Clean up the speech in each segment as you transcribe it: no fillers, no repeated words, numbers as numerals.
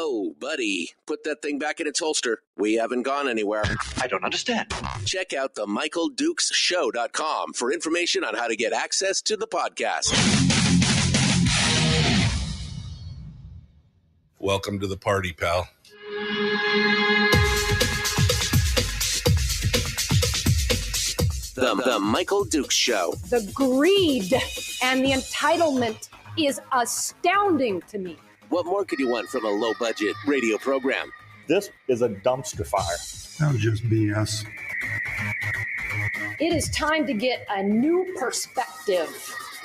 Whoa, buddy. Put that thing back in its holster. We haven't gone anywhere. I don't understand. Check out themichaeldukesshow.com for information on how to get access to the podcast. Welcome to the party, pal. The Michael Dukes Show. The greed and the entitlement is astounding to me. What more could you want from a low-budget radio program? This is a dumpster fire. That was just BS. It is time to get a new perspective.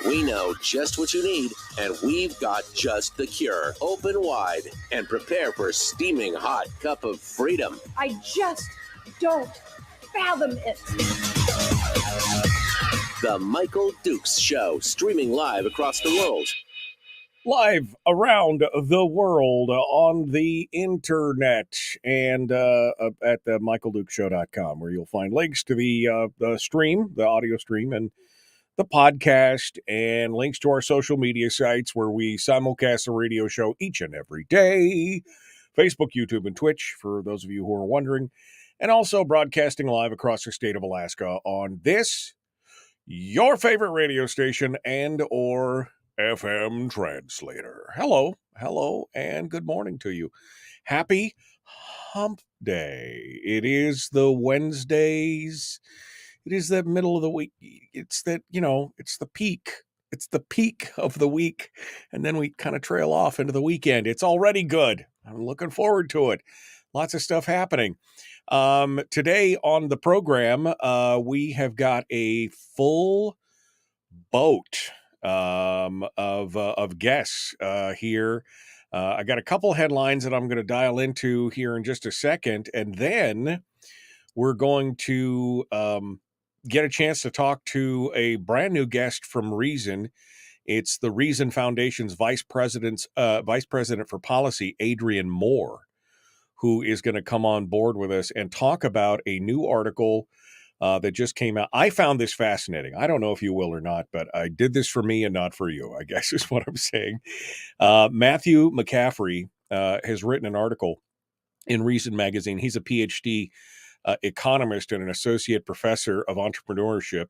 We know just what you need, and we've got just the cure. Open wide and prepare for a steaming hot cup of freedom. I just don't fathom it. The Michael Dukes Show, streaming live across the world. Live around the world on the internet and at the michaeldukeshow.com, where you'll find links to the stream, the audio stream, and the podcast, and links to our social media sites where we simulcast the radio show each and every day. Facebook, YouTube, and Twitch, for those of you who are wondering. And also broadcasting live across the state of Alaska on this, your favorite radio station and or FM translator. Hello, and good morning to you. Happy Hump Day. It is the Wednesdays. It is the middle of the week. It's that, it's the peak. It's the peak of the week. And then we kind of trail off into the weekend. It's already good. I'm looking forward to it. Lots of stuff happening. Today on the program, we have got a full boat of guests here. I got a couple headlines that I'm going to dial into here in just a second, and then we're going to get a chance to talk to a brand new guest from Reason. It's the Reason Foundation's Vice President for Policy, Adrian Moore, who is going to come on board with us and talk about a new article that just came out. I found this fascinating. I don't know if you will or not, but I did this for me and not for you, I guess is what I'm saying. Matthew McCaffrey has written an article in Reason magazine. He's a PhD economist and an associate professor of entrepreneurship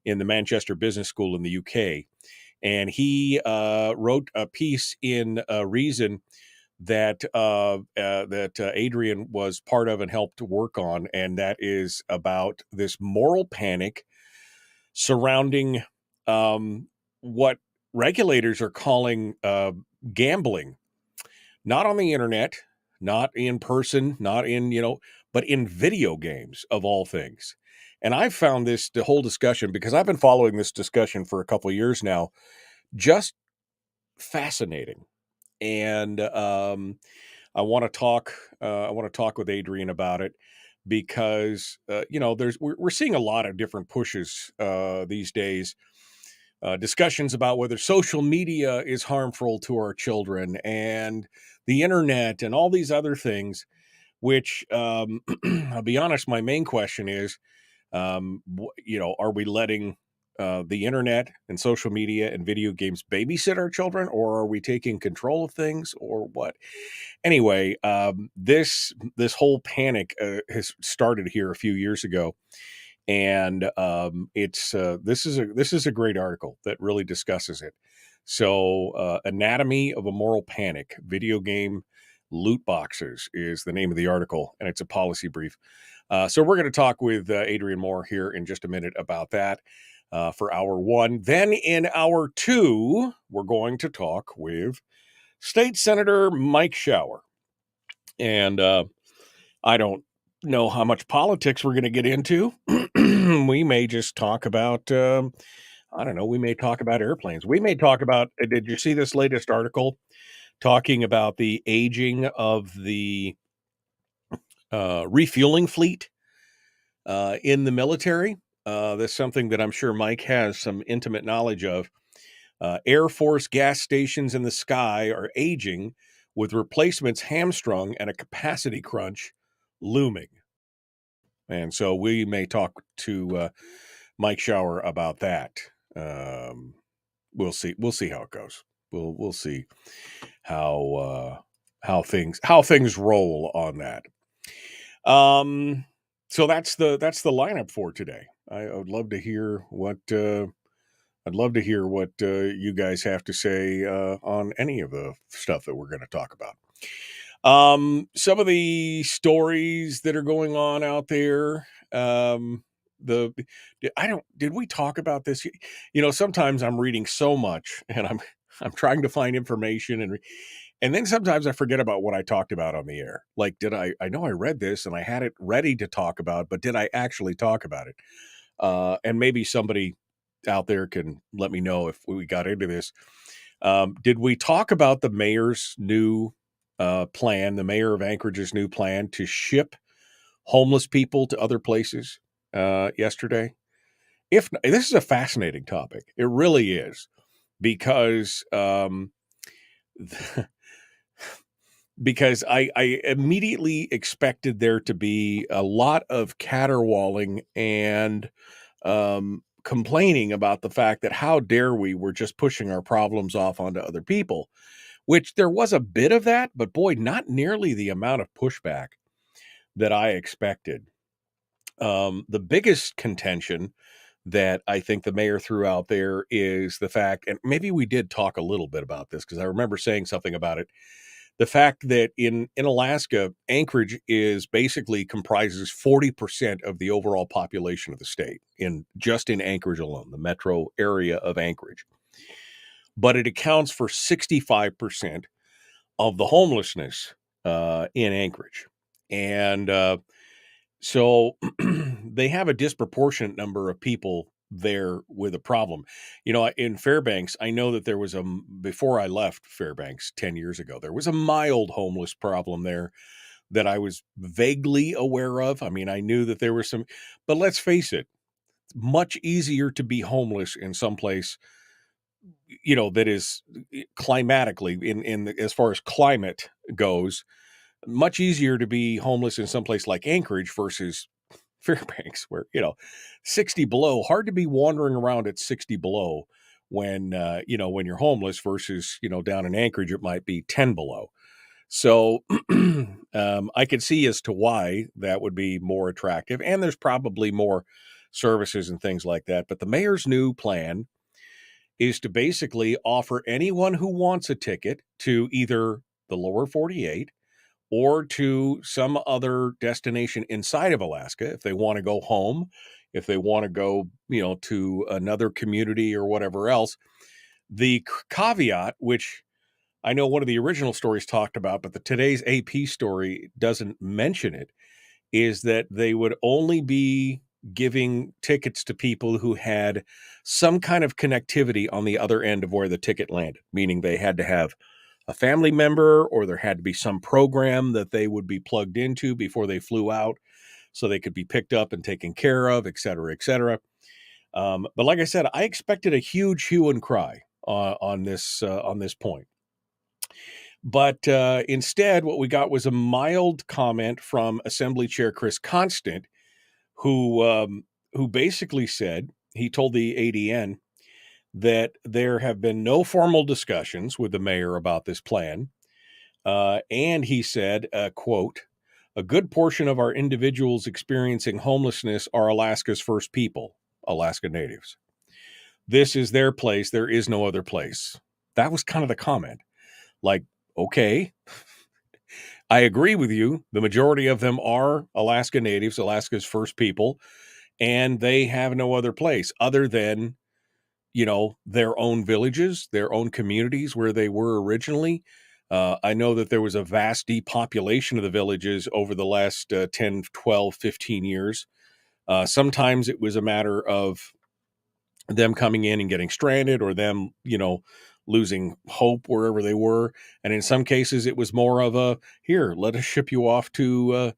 in the Manchester Business School in the UK. And he wrote a piece in Reason that Adrian was part of and helped work on, and that is about this moral panic surrounding what regulators are calling gambling, not on the internet, not in person, not in, but in video games of all things. And I've found the whole discussion, because I've been following this discussion for a couple of years now, just fascinating. And I want to talk with Adrian about it because we're seeing a lot of different pushes these days, discussions about whether social media is harmful to our children and the internet and all these other things. Which I'll be honest, my main question is, are we letting the internet and social media and video games babysit our children, or are we taking control of things, or what? Anyway, this whole panic has started here a few years ago, and this is a great article that really discusses it. So, Anatomy of a Moral Panic: Video Game Loot Boxes is the name of the article, and it's a policy brief. So we're going to talk with Adrian Moore here in just a minute about that. For hour one. Then in hour two, we're going to talk with State Senator Mike Shower. And I don't know how much politics we're going to get into. We may just talk about, we may talk about airplanes. We may talk about, did you see this latest article talking about the aging of the refueling fleet in the military? That's something that I'm sure Mike has some intimate knowledge of. Air Force gas stations in the sky are aging, with replacements hamstrung and a capacity crunch looming. And so we may talk to Mike Shower about that. We'll see. We'll see how it goes. We'll see how how things roll on that. So that's the lineup for today. I would love to hear what you guys have to say on any of the stuff that we're going to talk about. Some of the stories that are going on out there. Did we talk about this? Sometimes I'm reading so much and I'm trying to find information and then sometimes I forget about what I talked about on the air. Like, I know I read this and I had it ready to talk about, but did I actually talk about it? And maybe somebody out there can let me know if we got into this. Did we talk about the mayor's new plan, the mayor of Anchorage's new plan to ship homeless people to other places yesterday? If this is a fascinating topic, it really is, because because I immediately expected there to be a lot of caterwauling and complaining about the fact that how dare we're just pushing our problems off onto other people, which there was a bit of that, but boy, not nearly the amount of pushback that I expected. The biggest contention that I think the mayor threw out there is the fact, and maybe we did talk a little bit about this because I remember saying something about it, the fact that in Alaska, Anchorage basically comprises 40% of the overall population of the state, just in Anchorage alone, the metro area of Anchorage. But it accounts for 65% of the homelessness in Anchorage. And so they have a disproportionate number of people there with a problem. In Fairbanks, I know that there was before I left Fairbanks 10 years ago, there was a mild homeless problem there that I was vaguely aware of. I mean, I knew that there was some, but let's face it, it's much easier to be homeless in some place, that is climatically as far as climate goes, much easier to be homeless in some place like Anchorage versus Fairbanks, where 60 below, hard to be wandering around at 60 below when when you're homeless versus down in Anchorage it might be 10 below. So I could see as to why that would be more attractive, and there's probably more services and things like that. But the mayor's new plan is to basically offer anyone who wants a ticket to either the lower 48 or to some other destination inside of Alaska, if they want to go home, if they want to go, to another community or whatever else. The caveat, which I know one of the original stories talked about, but today's AP story doesn't mention it, is that they would only be giving tickets to people who had some kind of connectivity on the other end of where the ticket landed, meaning they had to have a family member, or there had to be some program that they would be plugged into before they flew out so they could be picked up and taken care of, et cetera, et cetera. But like I said, I expected a huge hue and cry on this point. But instead, what we got was a mild comment from Assembly Chair Chris Constant, who basically said, he told the ADN that there have been no formal discussions with the mayor about this plan. And he said, quote, "A good portion of our individuals experiencing homelessness are Alaska's first people, Alaska natives. This is their place. There is no other place." That was kind of the comment. Like, okay, I agree with you. The majority of them are Alaska natives, Alaska's first people, and they have no other place other than their own villages, their own communities where they were originally. I know that there was a vast depopulation of the villages over the last 10, 12, 15 years. Sometimes it was a matter of them coming in and getting stranded, or them, losing hope wherever they were. And in some cases, it was more of a, here, let us ship you off to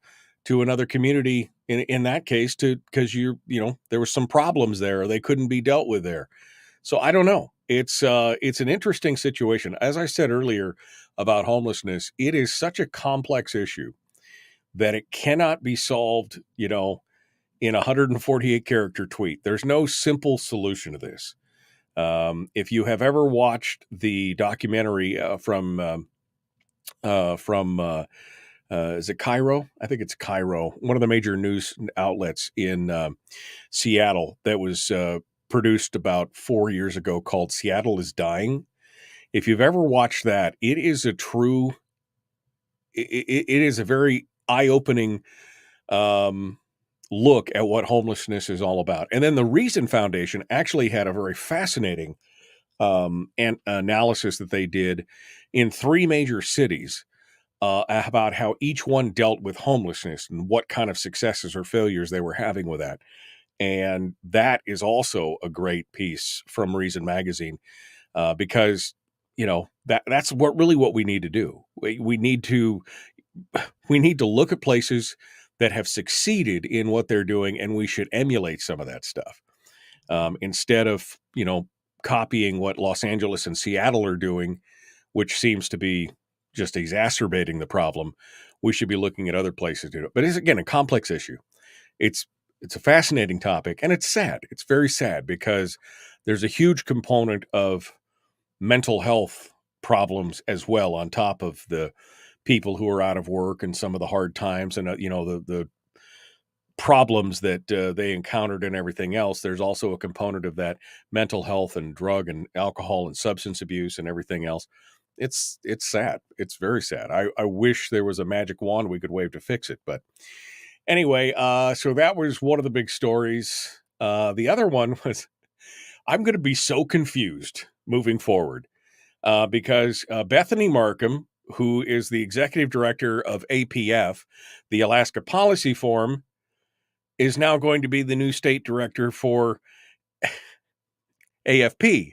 another community. In that case, because there was some problems there, or they couldn't be dealt with there. So I don't know. It's an interesting situation. As I said earlier about homelessness, it is such a complex issue that it cannot be solved, in a 148 character tweet. There's no simple solution to this. If you have ever watched the documentary from from is it Cairo? I think it's Cairo, one of the major news outlets in Seattle that was produced about 4 years ago called Seattle is Dying. If you've ever watched that, it is it is a very eye-opening look at what homelessness is all about. And then the Reason Foundation actually had a very fascinating analysis that they did in 3 major cities about how each one dealt with homelessness and what kind of successes or failures they were having with that. And that is also a great piece from Reason Magazine because, that's what we need to do. We need to look at places that have succeeded in what they're doing, and we should emulate some of that stuff instead of, copying what Los Angeles and Seattle are doing, which seems to be just exacerbating the problem. We should be looking at other places to do it. But it's, again, a complex issue. It's a fascinating topic, and it's sad. It's very sad because there's a huge component of mental health problems as well on top of the people who are out of work and some of the hard times and, the problems that they encountered and everything else. There's also a component of that mental health and drug and alcohol and substance abuse and everything else. It's sad. It's very sad. I wish there was a magic wand we could wave to fix it. But anyway, so that was one of the big stories. The other one was, I'm going to be so confused moving forward because Bethany Markham, who is the executive director of APF, the Alaska Policy Forum, is now going to be the new state director for AFP,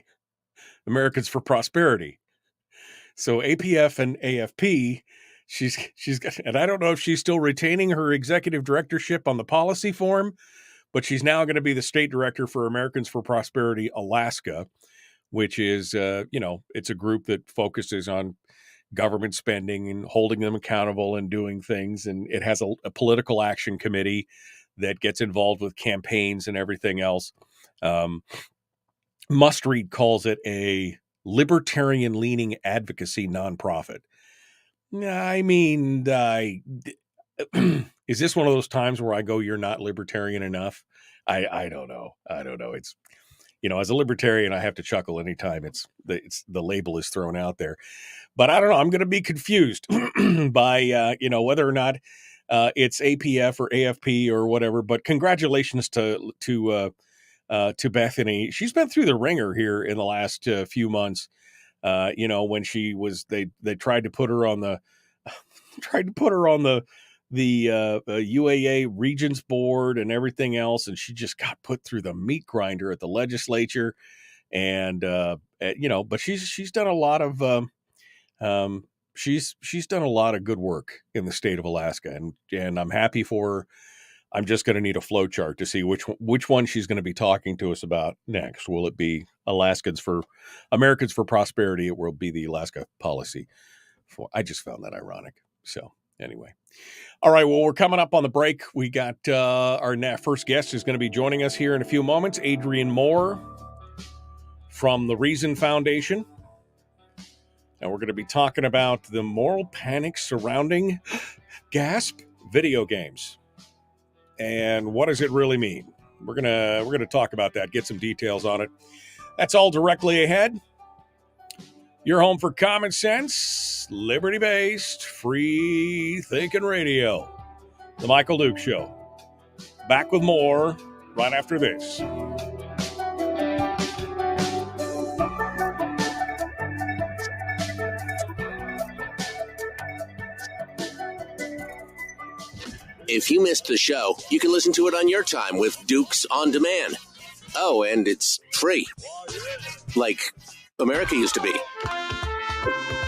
Americans for Prosperity. So APF and AFP, she's got, and I don't know if she's still retaining her executive directorship on the policy forum, but she's now going to be the state director for Americans for Prosperity Alaska, which is, it's a group that focuses on government spending and holding them accountable and doing things. And it has a political action committee that gets involved with campaigns and everything else. Must Read calls it a libertarian-leaning advocacy nonprofit. I mean, is this one of those times where I go, you're not libertarian enough? I don't know. It's, as a libertarian, I have to chuckle anytime the label is thrown out there. But I don't know. I'm going to be confused by, whether or not it's APF or AFP or whatever. But congratulations to Bethany. She's been through the ringer here in the last few months. When she was, they tried to put her on the UAA Regents Board and everything else, and she just got put through the meat grinder at the legislature. And but she's done a lot of she's done a lot of good work in the state of Alaska, and I'm happy for her. I'm just going to need a flow chart to see which one she's going to be talking to us about next. Will it be Americans for Prosperity? It will be the Alaska Policy. I just found that ironic. So anyway. All right. Well, we're coming up on the break. We got our first guest is going to be joining us here in a few moments. Adrian Moore from the Reason Foundation. And we're going to be talking about the moral panic surrounding video games. And what does it really mean? We're gonna talk about that, get some details on it. That's all directly ahead. Your home for common sense, liberty-based, free-thinking radio. The Michael Duke Show. Back with more right after this. If you missed the show, you can listen to it on your time with Dukes On Demand. Oh, and it's free. Like America used to be.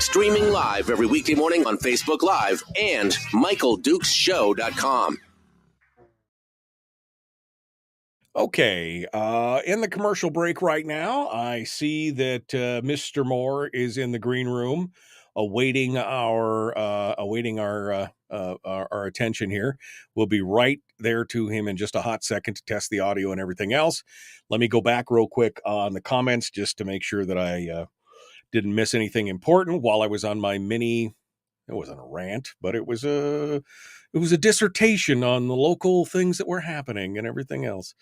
Streaming live every weekday morning on Facebook Live and MichaelDukesShow.com. Okay, in the commercial break right now, I see that Mr. Moore is in the green room, awaiting our attention here. We'll be right there to him in just a hot second to test the audio and everything else. Let me go back real quick on the comments just to make sure that I didn't miss anything important while I was on my mini It wasn't a rant, but it was a dissertation on the local things that were happening and everything else.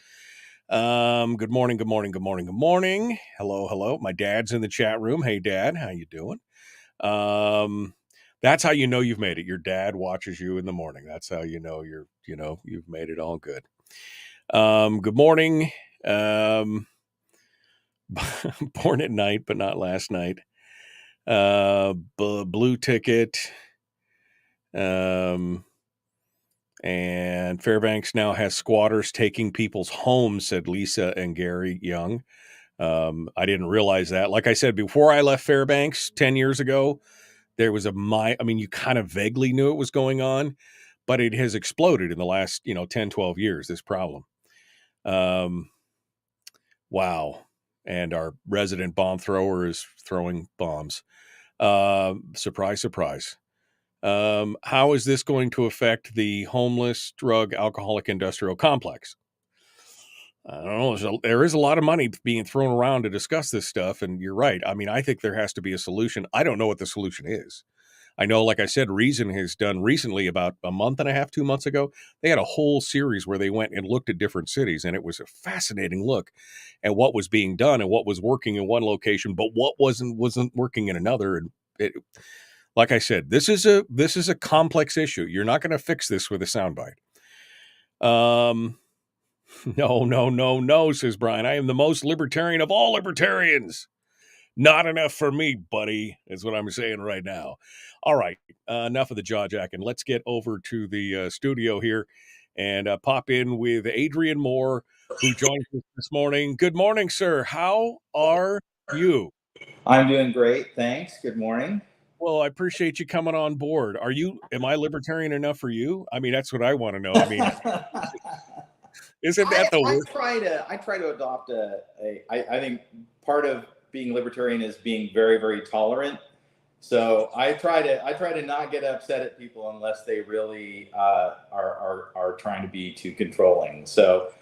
Good morning, good morning, good morning, good morning. Hello, hello. My dad's in the chat room. Hey, Dad, how you doing? That's how you know you've made it. Your dad watches you in the morning. That's how you know you've made it all good. Good morning. Born at night, but not last night. Blue ticket. And Fairbanks now has squatters taking people's homes, said Lisa and Gary Young. I didn't realize that. Like I said, before I left Fairbanks 10 years ago, there was you kind of vaguely knew it was going on, but it has exploded in the last, 10, 12 years, this problem. Wow. And our resident bomb thrower is throwing bombs. Surprise, surprise. How is this going to affect the homeless, drug, alcoholic industrial complex? I don't know. There is a lot of money being thrown around to discuss this stuff. And you're right. I mean, I think there has to be a solution. I don't know what the solution is. I know, like I said, Reason has done recently, about a month and a half, 2 months ago, they had a whole series where they went and looked at different cities. And it was a fascinating look at what was being done and what was working in one location, but what wasn't working in another. And like I said, this is a complex issue. You're not going to fix this with a soundbite. No, says Brian. I am the most libertarian of all libertarians. Not enough for me, buddy, is what I'm saying right now. All right, enough of the jaw jacking. Let's get over to the studio here and pop in with Adrian Moore, who joined us this morning. Good morning, sir. How are you? I'm doing great, thanks. Good morning. Well, I appreciate you coming on board. Am I libertarian enough for you? I mean, that's what I want to know. I mean, isn't that the worst? I try to adopt I think part of being libertarian is being very, very tolerant. So I try to not get upset at people unless they really are trying to be too controlling. So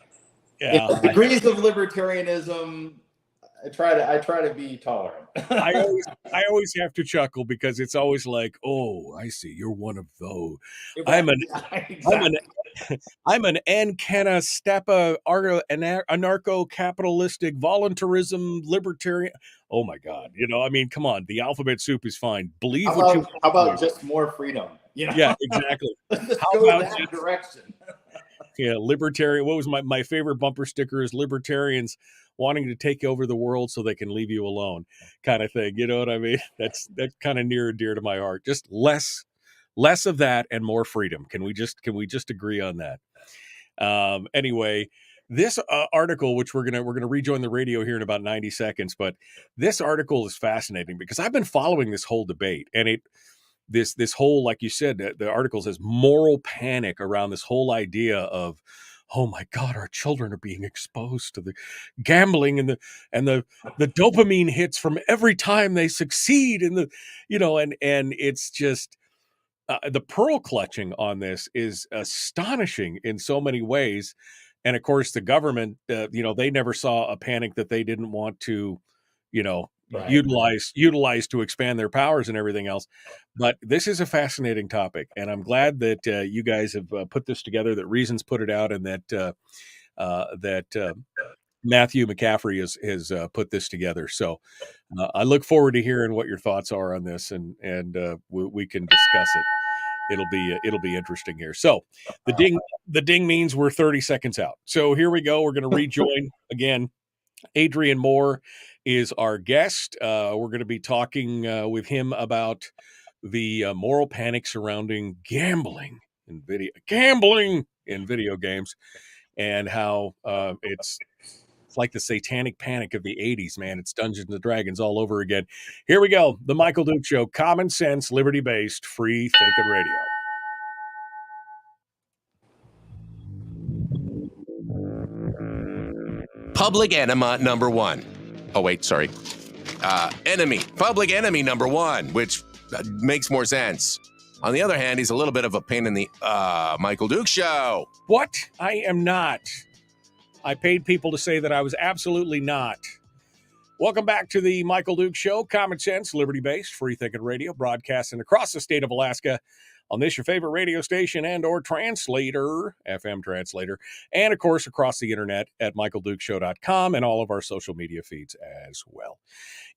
degrees of libertarianism, I try to be tolerant. I always have to chuckle because it's always like, oh, I see, you're one of those. I'm an Ankena Steppa anarcho-capitalistic voluntarism libertarian. Oh my God. I mean, come on. The alphabet soup is fine. How about just more freedom? Yeah, exactly. Let's go that direction. Yeah, libertarian. What was my favorite bumper sticker is libertarians wanting to take over the world so they can leave you alone, kind of thing. You know what I mean? That's kind of near and dear to my heart. Just less of that and more freedom. Can we just agree on that? Anyway, this article, which we're gonna rejoin the radio here in about 90 seconds, but this article is fascinating because I've been following this whole debate, and this whole, like you said, the article says moral panic around this whole idea of, oh my God, our children are being exposed to the gambling and the dopamine hits from every time they succeed in the, and it's just the pearl clutching on this is astonishing in so many ways. And of course, the government, they never saw a panic that they didn't want to, right, utilize to expand their powers and everything else. But this is a fascinating topic, and I'm glad that you guys have put this together, that Reason's put it out, and that Matthew McCaffrey has put this together. So I look forward to hearing what your thoughts are on this, and we can discuss it. It'll be interesting here. So the ding means we're 30 seconds out. So here we go. We're going to rejoin again. Adrian Moore is our guest. We're going to be talking with him about the moral panic surrounding gambling in video games, and how it's like the satanic panic of the 80s, man. It's Dungeons and Dragons all over again. Here we go. The Michael Duke Show. Common sense, liberty-based, free thinking radio. Public enema number one. Oh, wait, sorry. Public enemy number one, which makes more sense. On the other hand, he's a little bit of a pain in the Michael Duke Show. What? I am not. I paid people to say that I was absolutely not. Welcome back to the Michael Duke Show, common sense, liberty-based, free-thinking radio, broadcasting across the state of Alaska on this, your favorite radio station and or translator, FM translator, and, of course, across the internet at michaeldukeshow.com and all of our social media feeds as well.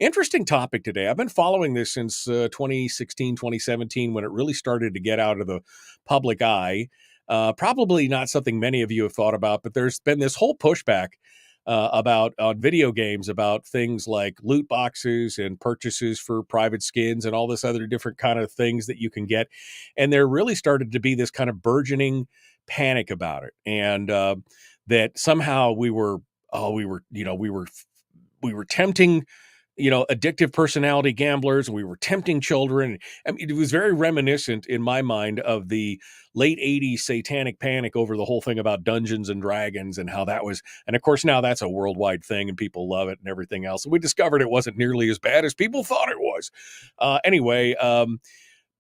Interesting topic today. I've been following this since 2016, 2017, when it really started to get out of the public eye. Probably not something many of you have thought about, but there's been this whole pushback about on video games about things like loot boxes and purchases for private skins and all this other different kind of things that you can get. And there really started to be this kind of burgeoning panic about it. And that somehow we were tempting, addictive personality gamblers. We were tempting children. I mean, it was very reminiscent in my mind of the late 80s satanic panic over the whole thing about Dungeons and Dragons and how that was. And of course, now that's a worldwide thing and people love it and everything else. And we discovered it wasn't nearly as bad as people thought it was. Anyway,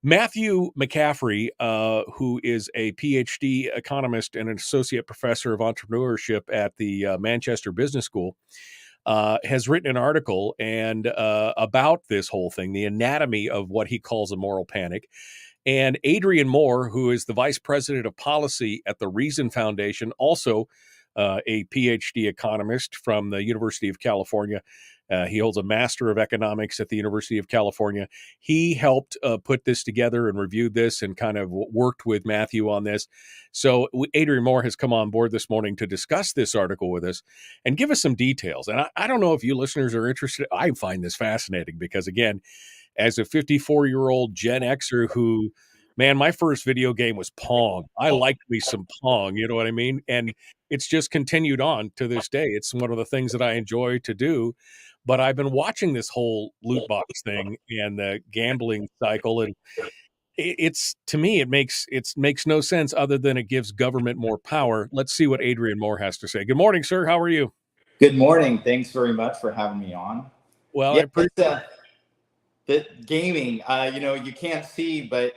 Matthew McCaffrey, who is a PhD economist and an associate professor of entrepreneurship at the Manchester Business School, has written an article and about this whole thing, the anatomy of what he calls a moral panic. And Adrian Moore, who is the vice president of policy at the Reason Foundation, also a PhD economist from the University of California. He holds a Master of Economics at the University of California. He helped put this together and reviewed this and kind of worked with Matthew on this. So Adrian Moore has come on board this morning to discuss this article with us and give us some details. And I don't know if you listeners are interested. I find this fascinating because, again, as a 54-year-old Gen Xer who, man, my first video game was Pong. I liked me some Pong, you know what I mean? And it's just continued on to this day. It's one of the things that I enjoy to do. But I've been watching this whole loot box thing and the gambling cycle, and it's, to me, it makes no sense other than it gives government more power. Let's see what Adrian Moore has to say. Good morning, sir. How are you? Good morning. Thanks very much for having me on. Well, yeah, I appreciate the gaming, you can't see, but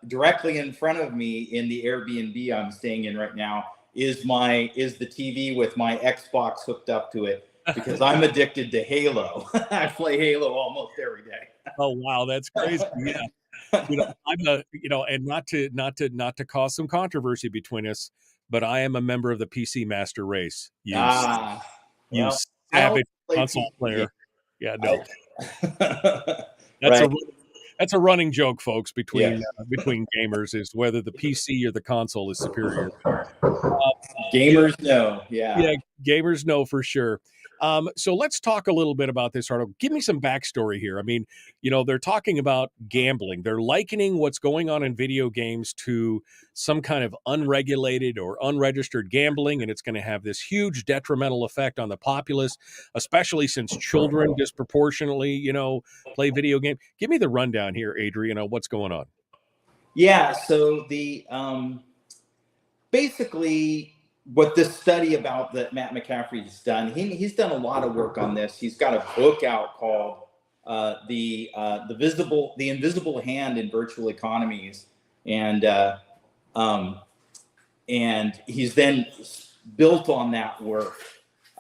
directly in front of me in the Airbnb I'm staying in right now is the TV with my Xbox hooked up to it because I'm addicted to Halo. I play Halo almost every day. Oh, wow, that's crazy. Yeah. And not to cause some controversy between us, but I am a member of the PC master race. You savage console player. Yeah, no. That's a running joke, folks, between gamers, is whether the PC or the console is superior. Gamers know. Yeah, gamers know for sure. So let's talk a little bit about this article. Give me some backstory here. I mean, they're talking about gambling. They're likening what's going on in video games to some kind of unregulated or unregistered gambling, and it's going to have this huge detrimental effect on the populace, especially since children disproportionately, play video games. Give me the rundown here, Adrian, on what's going on. Yeah, so the basically what this study about that Matt McCaffrey has done, he's done a lot of work on this. He's got a book out called the Invisible Hand in Virtual Economies, and he's then built on that work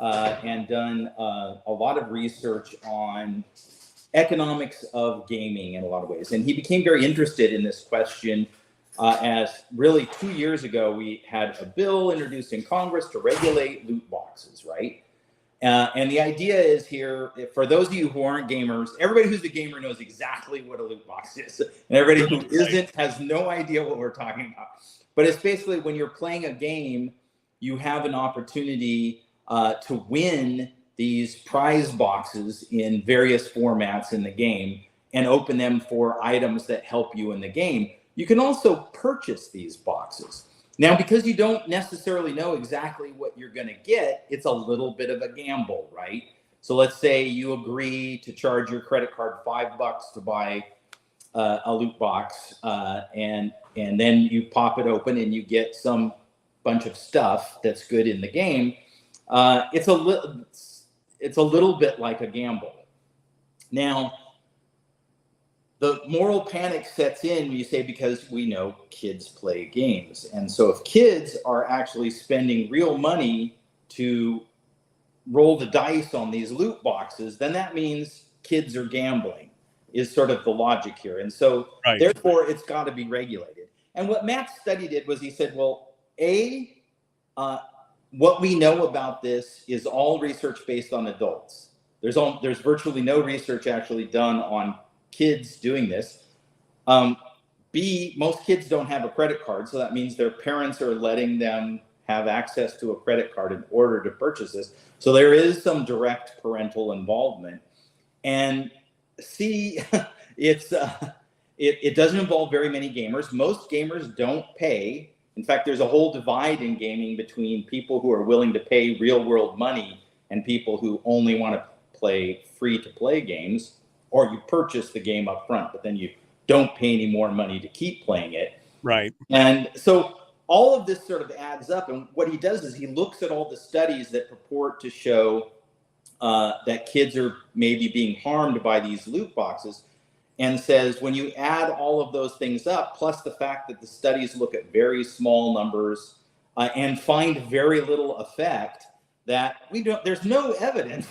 and done a lot of research on economics of gaming in a lot of ways. And he became very interested in this question as really 2 years ago, we had a bill introduced in Congress to regulate loot boxes, right? And the idea is here, for those of you who aren't gamers, everybody who's a gamer knows exactly what a loot box is. And everybody who isn't has no idea what we're talking about. But it's basically when you're playing a game, you have an opportunity to win these prize boxes in various formats in the game and open them for items that help you in the game. You can also purchase these boxes. Now, because you don't necessarily know exactly what you're going to get, it's a little bit of a gamble, right? So let's say you agree to charge your credit card $5 to buy a loot box, and then you pop it open and you get some bunch of stuff that's good in the game. It's a little bit like a gamble. Now, the moral panic sets in, you say, because we know kids play games. And so if kids are actually spending real money to roll the dice on these loot boxes, then that means kids are gambling, is sort of the logic here. And so Right. therefore it's got to be regulated. And what Matt's study did was he said, well, what we know about this is all research based on adults. There's virtually no research actually done on kids doing this. B, most kids don't have a credit card, so that means their parents are letting them have access to a credit card in order to purchase this. So there is some direct parental involvement. And C, it doesn't involve very many gamers. Most gamers don't pay. In fact, there's a whole divide in gaming between people who are willing to pay real world money and people who only want to play free to play games, or you purchase the game up front, but then you don't pay any more money to keep playing it. Right. And so all of this sort of adds up. And what he does is he looks at all the studies that purport to show that kids are maybe being harmed by these loot boxes, and says when you add all of those things up, plus the fact that the studies look at very small numbers and find very little effect, that there's no evidence,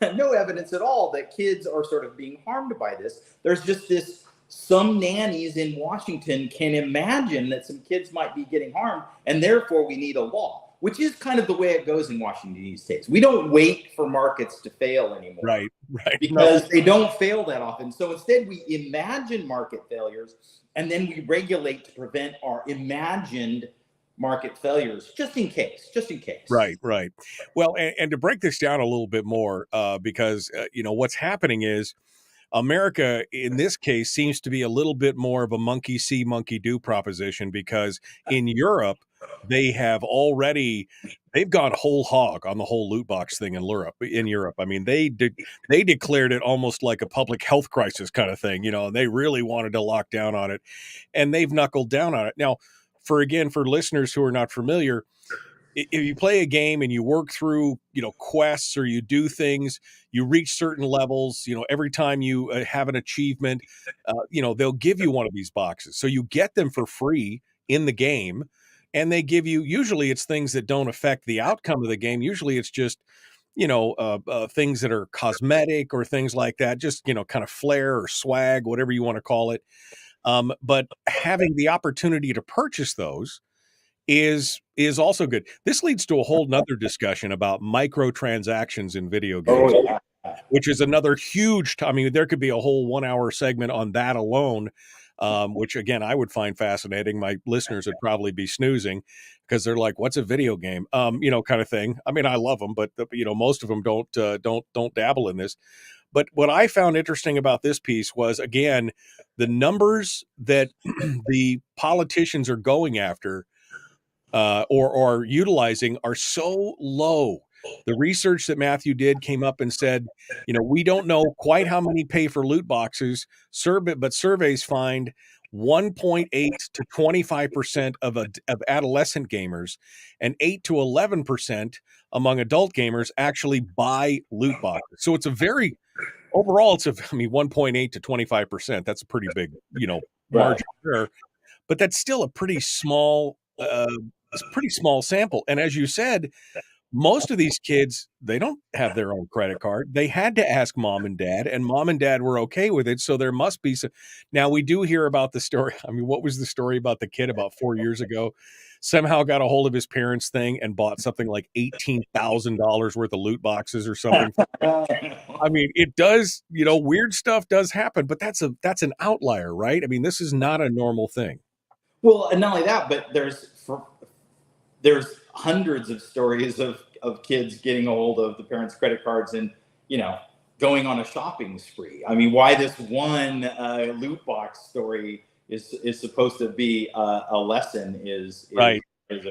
no evidence at all that kids are sort of being harmed by this. There's just this, some nannies in Washington can imagine that some kids might be getting harmed, and therefore we need a law, which is kind of the way it goes in Washington these days. We don't wait for markets to fail anymore. Right. Because they don't fail that often. So instead we imagine market failures, and then we regulate to prevent our imagined market failures, just in case. Right. Well, and to break this down a little bit more, because, what's happening is America, in this case, seems to be a little bit more of a monkey see, monkey do proposition, because in Europe, they've gone whole hog on the whole loot box thing in Europe. I mean, they declared it almost like a public health crisis kind of thing, and they really wanted to lock down on it, and they've knuckled down on it. Now, for listeners who are not familiar, if you play a game and you work through, quests, or you do things, you reach certain levels, every time you have an achievement, they'll give you one of these boxes. So you get them for free in the game, and they give you, usually it's things that don't affect the outcome of the game. Usually it's just, things that are cosmetic or things like that, just, kind of flair or swag, whatever you want to call it. But having the opportunity to purchase those is also good. This leads to a whole nother discussion about microtransactions in video games, which is another huge there could be a whole 1 hour segment on that alone, which again, I would find fascinating. My listeners would probably be snoozing because they're like, what's a video game? Kind of thing. I mean, I love them, but most of them don't dabble in this. But what I found interesting about this piece was, again, the numbers that the politicians are going after or utilizing are so low. The research that Matthew did came up and said, we don't know quite how many pay for loot boxes, but surveys find 1.8 to 25% of adolescent gamers and 8 to 11% among adult gamers actually buy loot boxes. So it's overall, 1.8 to 25%. That's a pretty big, margin there, but that's still a pretty small sample. And as you said, most of these kids, they don't have their own credit card. They had to ask mom and dad were okay with it. So there must be some. Now we do hear about the story. What was the story about the kid about 4 years ago? Somehow got a hold of his parents' thing and bought something like $18,000 worth of loot boxes or something. It does, weird stuff does happen, but that's an outlier, right? This is not a normal thing. Well, and not only that, but there's hundreds of stories of kids getting a hold of the parents' credit cards and, going on a shopping spree. Why this one loot box story is supposed to be a lesson is right. Is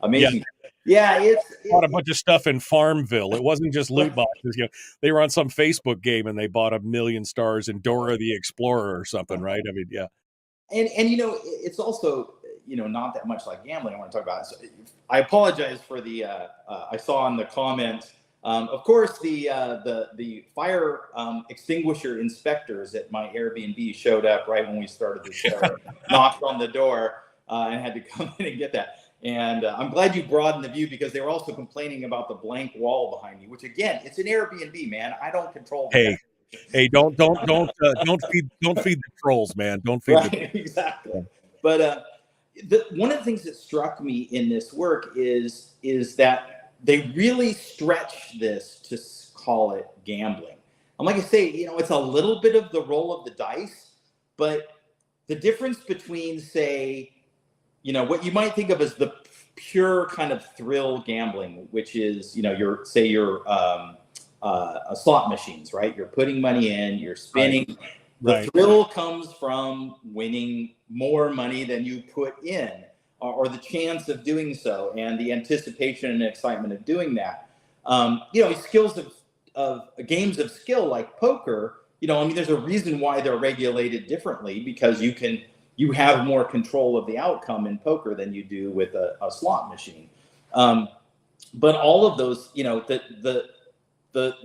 amazing. Yeah, it's bought a bunch of stuff in Farmville. It wasn't just loot boxes. They were on some Facebook game and they bought 1 million stars in Dora the Explorer or something, right? Yeah. And it's also not that much like gambling. I want to talk about it. So I apologize for the I saw in the comments. Of course, the fire extinguisher inspectors at my Airbnb showed up right when we started the show, knocked on the door, and had to come in and get that. And I'm glad you broadened the view, because they were also complaining about the blank wall behind you, which again, it's an Airbnb, man. I don't control the Hey, don't feed the trolls, man. Don't feed right, exactly. But one of the things that struck me in this work is that they really stretch this to call it gambling. And like I say, it's a little bit of the roll of the dice, but the difference between, say, what you might think of as the pure kind of thrill gambling, which is, your slot machines, right? You're putting money in, you're spinning. Right. The thrill comes from winning more money than you put in, or the chance of doing so, and the anticipation and excitement of doing that. Skills of games of skill like poker, there's a reason why they're regulated differently, because you have more control of the outcome in poker than you do with a slot machine. But all of those, the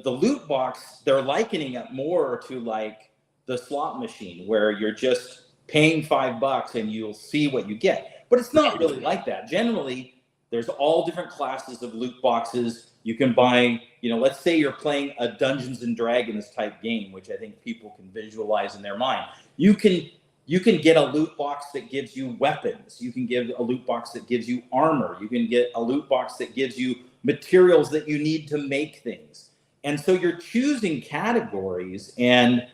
loot box, they're likening it more to like the slot machine, where you're just paying $5 and you'll see what you get. But it's not really like that. Generally, there's all different classes of loot boxes. You can buy, let's say you're playing a Dungeons and Dragons type game, which I think people can visualize in their mind. You can get a loot box that gives you weapons. You can get a loot box that gives you armor. You can get a loot box that gives you materials that you need to make things. And so you're choosing categories and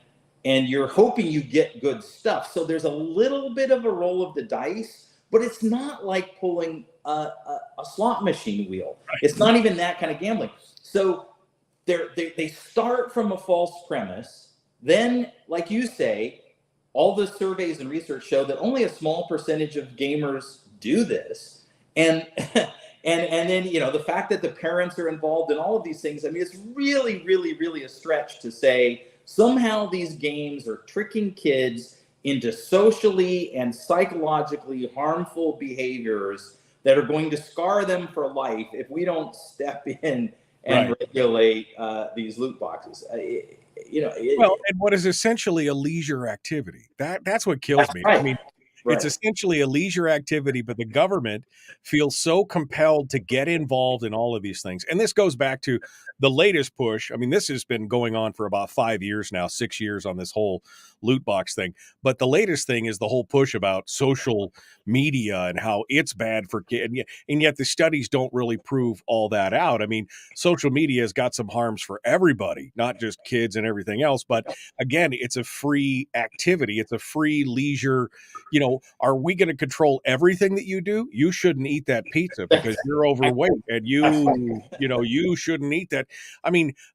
you're hoping you get good stuff. So there's a little bit of a roll of the dice, but it's not like pulling a slot machine wheel. It's not even that kind of gambling. So they start from a false premise. Then, like you say, all the surveys and research show that only a small percentage of gamers do this. And then, the fact that the parents are involved in all of these things, it's really, really, really a stretch to say somehow these games are tricking kids into socially and psychologically harmful behaviors that are going to scar them for life if we don't step in and regulate these loot boxes. And what is essentially a leisure activity. That's what kills me. Right. It's essentially a leisure activity, but the government feels so compelled to get involved in all of these things. And this goes back to the latest push. This has been going on for about 5 years now, 6 years on this whole loot box thing. But the latest thing is the whole push about social media and how it's bad for kids. And yet the studies don't really prove all that out. Social media has got some harms for everybody, not just kids and everything else. But again, it's a free activity. It's a free leisure. Are we going to control everything that you do? You shouldn't eat that pizza because you're overweight, and you shouldn't eat that.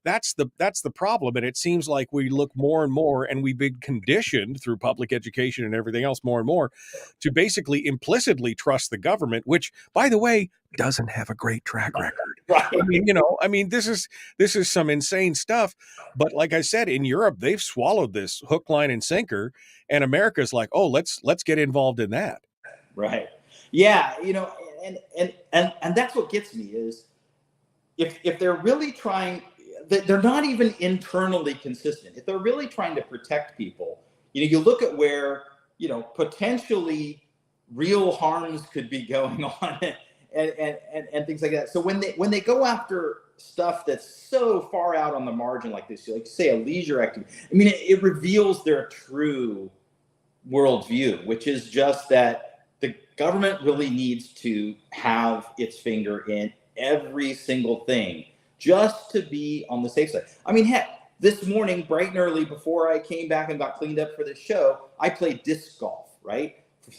That's the problem. And it seems like we look more and more, and we've been conditioned through public education and everything else more and more to basically implicitly trust the government, which, by the way, doesn't have a great track record. Right. This is some insane stuff. But like I said, in Europe, they've swallowed this hook, line, and sinker, and America's like, oh, let's get involved in that. Right. Yeah. And that's what gets me is if they're really trying, they're not even internally consistent. If they're really trying to protect people, you look at where, potentially real harms could be going on and things like that. So when they go after stuff that's so far out on the margin like this, like say a leisure activity, it reveals their true worldview, which is just that the government really needs to have its finger in every single thing just to be on the safe side. Heck, this morning, bright and early, before I came back and got cleaned up for this show, I played disc golf, right?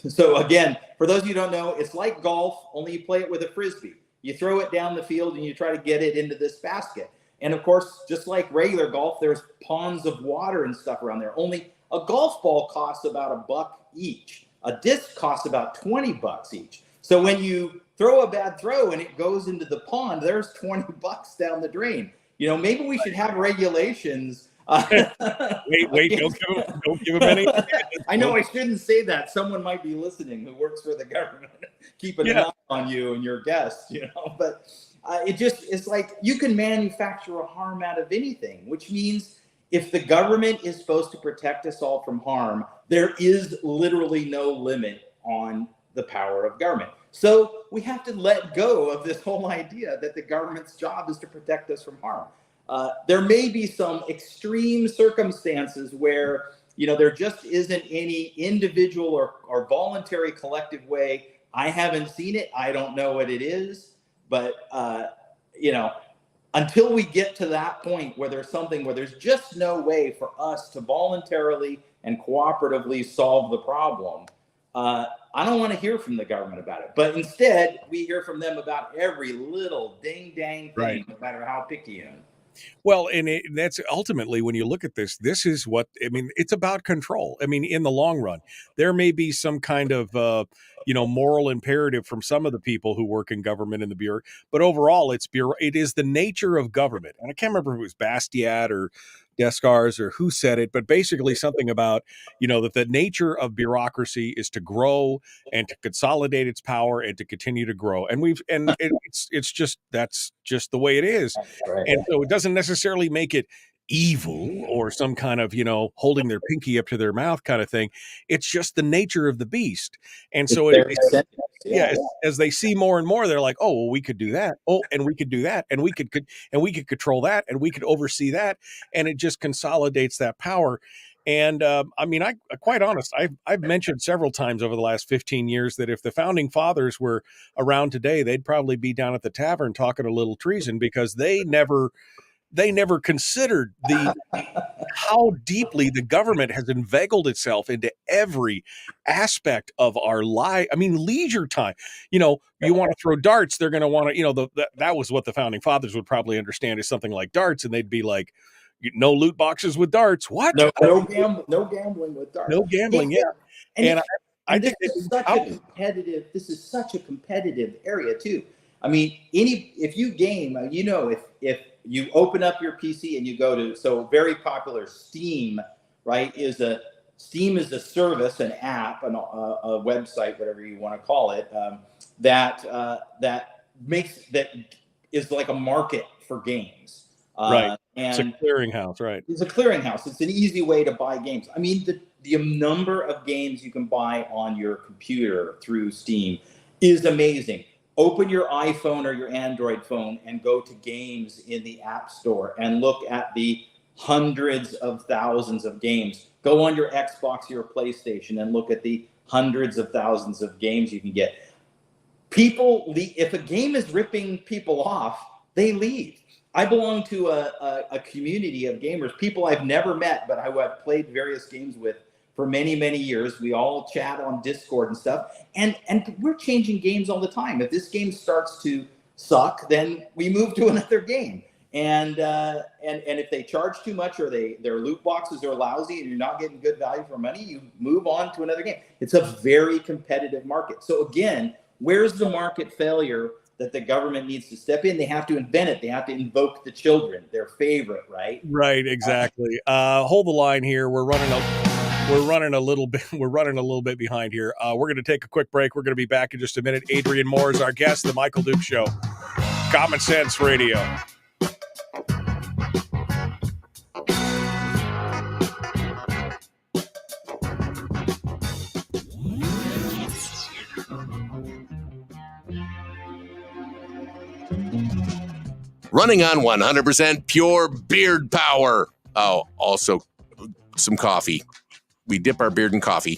So again, for those of you who don't know, it's like golf, only you play it with a Frisbee. You throw it down the field and you try to get it into this basket. And of course, just like regular golf, there's ponds of water and stuff around there. Only a golf ball costs about $1 each. A disc costs about $20 each. So when you throw a bad throw and it goes into the pond, there's $20 down the drain. Maybe we should have regulations. Wait, don't give them any. I know I shouldn't say that. Someone might be listening who works for the government, keeping an eye on you and your guests, but it's like you can manufacture a harm out of anything, which means if the government is supposed to protect us all from harm, there is literally no limit on the power of government. So we have to let go of this whole idea that the government's job is to protect us from harm. There may be some extreme circumstances where, there just isn't any individual or voluntary collective way. I haven't seen it. I don't know what it is. But, until we get to that point where there's something where there's just no way for us to voluntarily and cooperatively solve the problem, I don't want to hear from the government about it. But instead, we hear from them about every little ding-dang thing, Right. no matter how picky you are. Well, and that's ultimately, when you look at this is what, it's about control. In the long run, there may be some kind of, moral imperative from some of the people who work in government in the bureau, but overall it is the nature of government. And I can't remember if it was Bastiat or Descartes or who said it, but basically something about, that the nature of bureaucracy is to grow and to consolidate its power and to continue to grow. And that's just the way it is. Right. And so it doesn't necessarily make it evil or some kind of, holding their pinky up to their mouth kind of thing. It's just the nature of the beast. And so as they see more and more, they're like, oh, well, we could do that. Oh, and we could do that. And we could control that, and we could oversee that. And it just consolidates that power. And I quite honest, I've mentioned several times over the last 15 years that if the founding fathers were around today, they'd probably be down at the tavern talking a little treason, because they never considered how deeply the government has inveigled itself into every aspect of our life. Leisure time. You want to throw darts, they're going to want to, that was what the founding fathers would probably understand is something like darts, and they'd be like, no loot boxes with darts. What? No gambling with darts. No gambling. Yeah. And I think this is such a competitive area too. If you game, if you open up your PC and you go to, so very popular Steam, right, Steam is a service, an app, a website, whatever you want to call it, that is like a market for games. Right. And it's a clearinghouse, right? It's a clearinghouse. It's an easy way to buy games. The number of games you can buy on your computer through Steam is amazing. Open your iPhone or your Android phone and go to games in the App Store and look at the hundreds of thousands of games. Go on your Xbox or your PlayStation and look at the hundreds of thousands of games you can get. If a game is ripping people off, they leave. I belong to a community of gamers, people I've never met, but who I've played various games with for many, many years. We all chat on Discord and stuff, and we're changing games all the time. If this game starts to suck, then we move to another game. And if they charge too much or their loot boxes are lousy and you're not getting good value for money, you move on to another game. It's a very competitive market. So again, where's the market failure that the government needs to step in? They have to invent it. They have to invoke the children, their favorite, right? Right, exactly. Hold the line here. We're running a little bit behind here. We're going to take a quick break. We're going to be back in just a minute. Adrian Moore is our guest, The Michael Duke Show. Common Sense Radio. Running on 100% pure beard power. Oh, also some coffee. We dip our beard in coffee.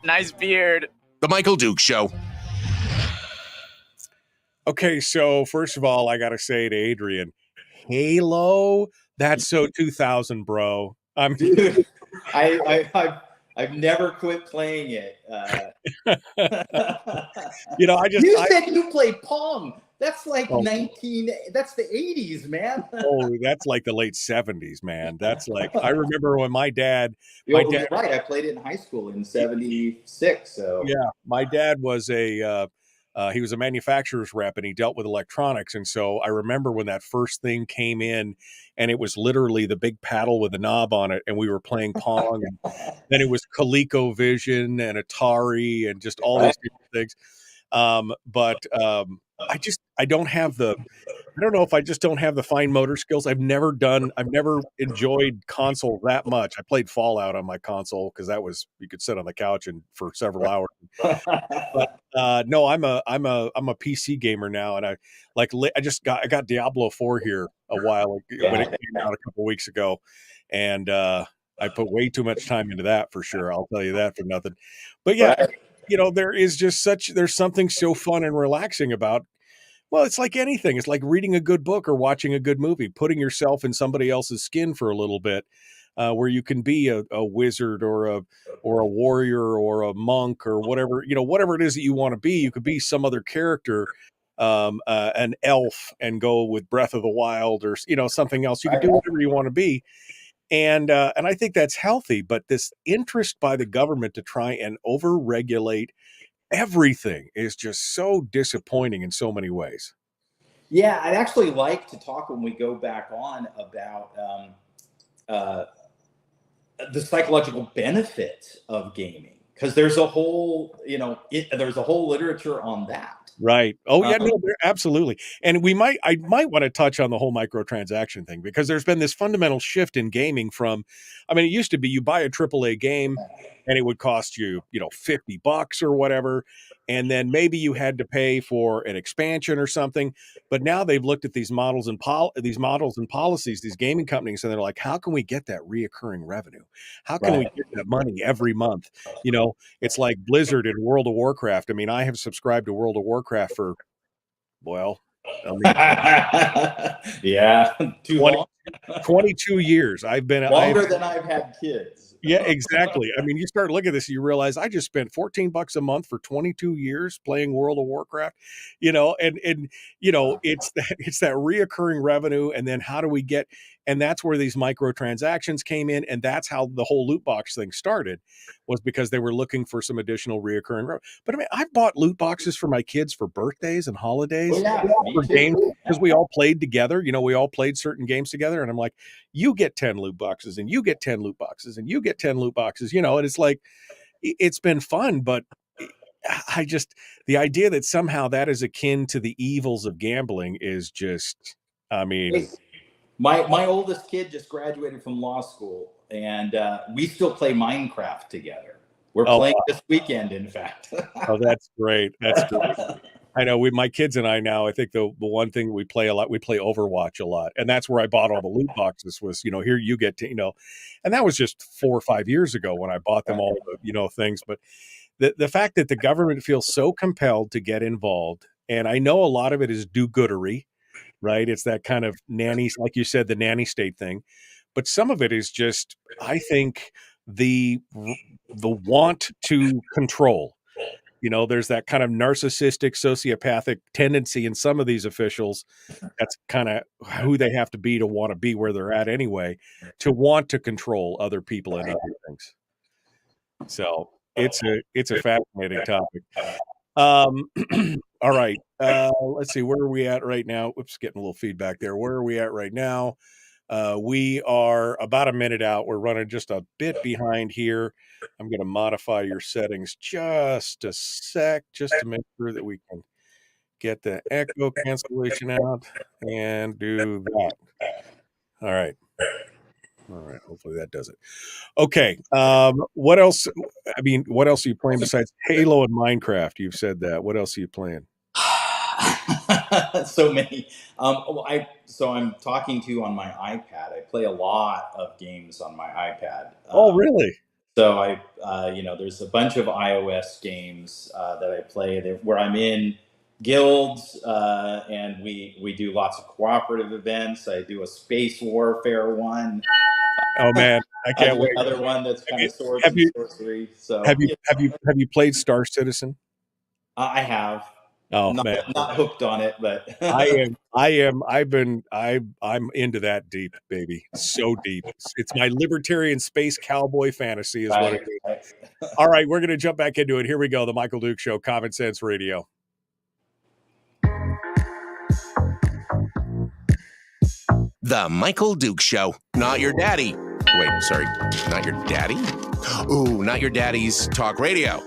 Nice beard. The Michael Duke Show. Okay, so first of all, I got to say to Adrian, Halo, that's so 2000, bro. Dude, I've never quit playing it. You said you played Pong. That's like that's the 80s, man. Oh, that's like the late 70s, man. That's like, I remember when my dad. You're right. I played it in high school in 76. So yeah, my dad was he was a manufacturer's rep and he dealt with electronics. And so I remember when that first thing came in and it was literally the big paddle with a knob on it. And we were playing Pong and then it was ColecoVision and Atari and just all these different things. I don't have I don't know if I just don't have the fine motor skills. I've never enjoyed console that much. I played Fallout on my console because you could sit on the couch and for several hours. But no, I'm a PC gamer now, and I got Diablo 4 here a while when it came out a couple weeks ago, and I put way too much time into that for sure. I'll tell you that for nothing. But yeah, there's something so fun and relaxing about. Well, it's like anything. It's like reading a good book or watching a good movie, putting yourself in somebody else's skin for a little bit, where you can be a wizard or a warrior or a monk or whatever it is that you want to be. You could be some other character, an elf, and go with Breath of the Wild or something else. You can do whatever you want to be, and I think that's healthy. But this interest by the government to try and overregulate everything is just so disappointing in so many ways. Yeah, I'd actually like to talk when we go back on about the psychological benefits of gaming, because there's a whole literature on that. Right. Oh yeah, no, absolutely. And I might want to touch on the whole microtransaction thing, because there's been this fundamental shift in gaming from, it used to be you buy a AAA game and it would cost you, $50 or whatever. And then maybe you had to pay for an expansion or something. But now they've looked at these models and policies, these gaming companies, and they're like, how can we get that reoccurring revenue? How can we get that money every month? It's like Blizzard and World of Warcraft. I have subscribed to World of Warcraft for, yeah, 22 years. Longer than I've had kids. Yeah, exactly. You start looking at this, and you realize I just spent $14 a month for 22 years playing World of Warcraft, and it's that reoccurring revenue. And then how do we get, and that's where these microtransactions came in. And that's how the whole loot box thing started, was because they were looking for some additional reoccurring revenue. But I've bought loot boxes for my kids for birthdays and holidays, for games, because we all played together. We all played certain games together. And I'm like, you get 10 loot boxes and you get 10 loot boxes and you get 10 loot boxes, and it's like, it's been fun. But the idea that somehow that is akin to the evils of gambling is just, my oldest kid just graduated from law school, and we still play Minecraft together. We're playing this weekend, in fact. Oh, that's great. That's great. I know my kids and I now, I think the one thing we play a lot, we play Overwatch a lot. And that's where I bought all the loot boxes was, here you get to, and that was just 4 or 5 years ago when I bought them all, things. But the fact that the government feels so compelled to get involved, and I know a lot of it is do-goodery, right? It's that kind of nanny, like you said, the nanny state thing. But some of it is just, I think, the want to control. There's that kind of narcissistic, sociopathic tendency in some of these officials. That's kind of who they have to be to want to be where they're at anyway, to want to control other people and other things. So it's a fascinating topic. All right. Let's see. Where are we at right now? Whoops, getting a little feedback there. Where are we at right now? We are about a minute out. We're running just a bit behind here. I'm going to modify your settings just a sec, just to make sure that we can get the echo cancellation out and do that. All right. Hopefully that does it. Okay. What else? What else are you playing besides Halo and Minecraft? You've said that. What else are you playing? So many. So I'm talking to you on my iPad. I play a lot of games on my iPad. Oh, really? So there's a bunch of iOS games that I play where I'm in guilds, and we do lots of cooperative events. I do a space warfare one. Oh man, I can't wait. Another one that's kind of swords and sorcery. So have you played Star Citizen? I have. Oh not, man, not hooked on it, but I'm into that deep, baby. So deep. It's my libertarian space cowboy fantasy is what it is. All right, we're going to jump back into it. Here we go. The Michael Duke Show, Common Sense Radio. The Michael Duke Show. Not your daddy. Wait, sorry. Not your daddy? Ooh, not your daddy's talk radio.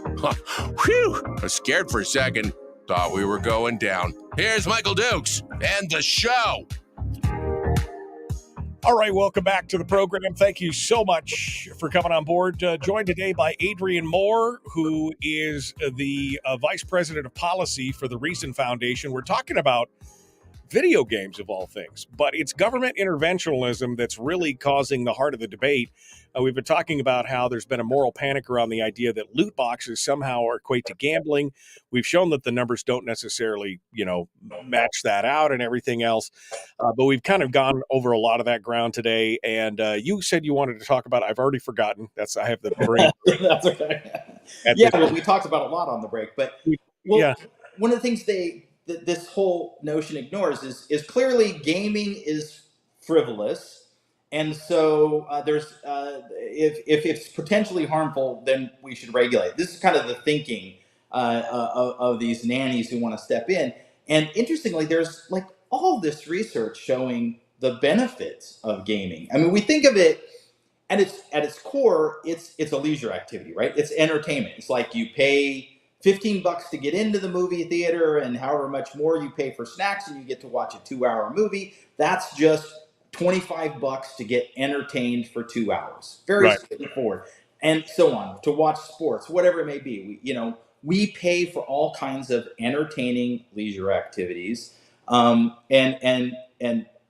Whew. I was scared for a second. Thought we were going down. Here's Michael Dukes and the show. All right, welcome back to the program. Thank you so much for coming on board. Joined today by Adrian Moore, who is the Vice President of Policy for the Reason Foundation. We're talking about video games, of all things, but it's government interventionism that's really causing the heart of the debate. We've been talking about how there's been a moral panic around the idea that loot boxes somehow equate to gambling. We've shown that the numbers don't necessarily, match that out and everything else. But we've kind of gone over a lot of that ground today. And you said you wanted to talk about, I've already forgotten. I have the brain. That's okay. We talked about a lot on the break, but one of the things this whole notion ignores is clearly gaming is frivolous. And so if it's potentially harmful, then we should regulate. This is kind of the thinking of these nannies who want to step in. And interestingly, there's like all this research showing the benefits of gaming. I mean, we think of it at its core, it's a leisure activity, right? It's entertainment. It's like you pay $15 to get into the movie theater and however much more you pay for snacks and you get to watch a 2-hour movie. That's just $25 to get entertained for 2 hours. Very straightforward. And so on, to watch sports, whatever it may be. We pay for all kinds of entertaining leisure activities. And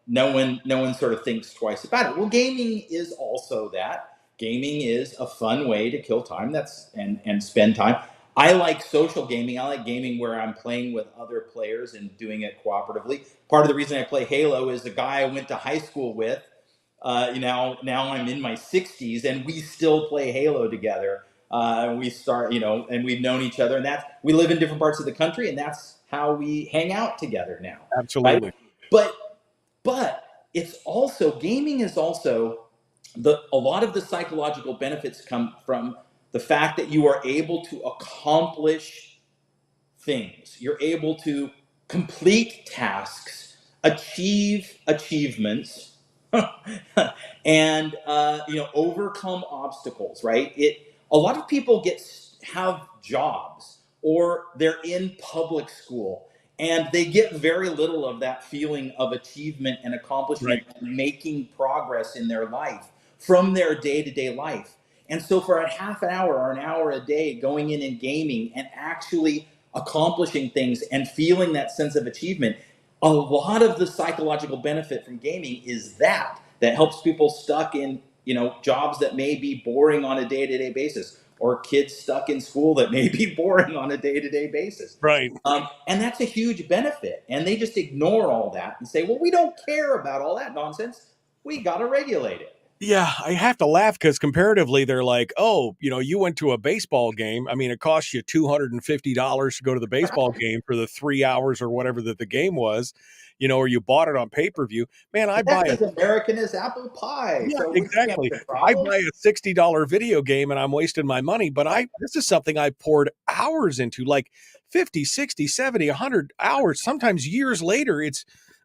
no one sort of thinks twice about it. Well, gaming is also that. Gaming is a fun way to kill time and spend time. I like social gaming. I like gaming where I'm playing with other players and doing it cooperatively. Part of the reason I play Halo is the guy I went to high school with. Now I'm in my 60s and we still play Halo together. And we've known each other, and we live in different parts of the country, and that's how we hang out together now. Absolutely. Right? But gaming is also a lot of the psychological benefits come from the fact that you are able to accomplish things. You're able to complete tasks, achieve achievements, and overcome obstacles. Right? A lot of people have jobs or they're in public school and they get very little of that feeling of achievement and accomplishment and making progress in their life from their day-to-day life. And so for a half an hour or an hour a day going in and gaming and actually accomplishing things and feeling that sense of achievement, a lot of the psychological benefit from gaming is that helps people stuck in jobs that may be boring on a day-to-day basis, or kids stuck in school that may be boring on a day-to-day basis. Right. And that's a huge benefit. And they just ignore all that and say, well, we don't care about all that nonsense. We got to regulate it. Yeah, I have to laugh because comparatively, they're like, oh, you went to a baseball game. I mean, it cost you $250 to go to the baseball game for the 3 hours or whatever that the game was, or you bought it on pay-per-view. Man, That's as American as apple pie. Yeah, so exactly. I buy a $60 video game and I'm wasting my money, but this is something I poured hours into, like 50, 60, 70, 100 hours, sometimes years later. It's,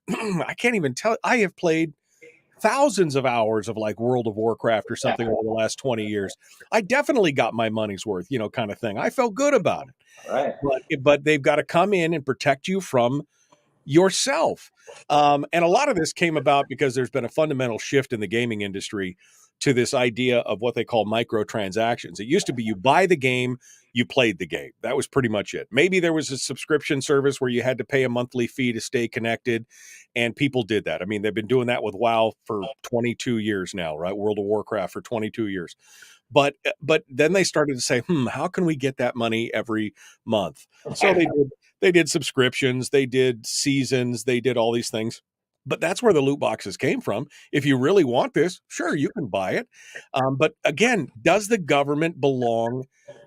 I can't even tell. I have played thousands of hours of like World of Warcraft or something over the last 20 years. I definitely got my money's worth, kind of thing. I felt good about it. Right. But they've got to come in and protect you from yourself. And a lot of this came about because there's been a fundamental shift in the gaming industry to this idea of what they call microtransactions. It used to be you buy the game, you played the game. That was pretty much it. Maybe there was a subscription service where you had to pay a monthly fee to stay connected, and people did that. I mean, they've been doing that with WoW for 22 years now, right? World of Warcraft for 22 years. But then they started to say, how can we get that money every month? So they did subscriptions, they did seasons, they did all these things. But that's where the loot boxes came from. If you really want this, sure, you can buy it. But again, does the government belong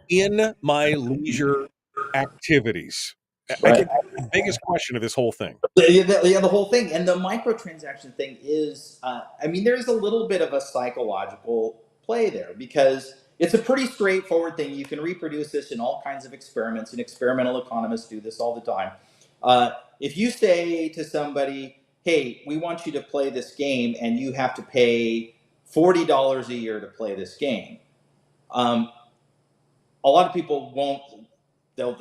in my leisure activities? I think that's the biggest question of this whole thing. The whole thing. And the microtransaction thing is, there's a little bit of a psychological play there because it's a pretty straightforward thing. You can reproduce this in all kinds of experiments, and experimental economists do this all the time. If you say to somebody, hey, we want you to play this game and you have to pay $40 a year to play this game. A lot of people won't they'll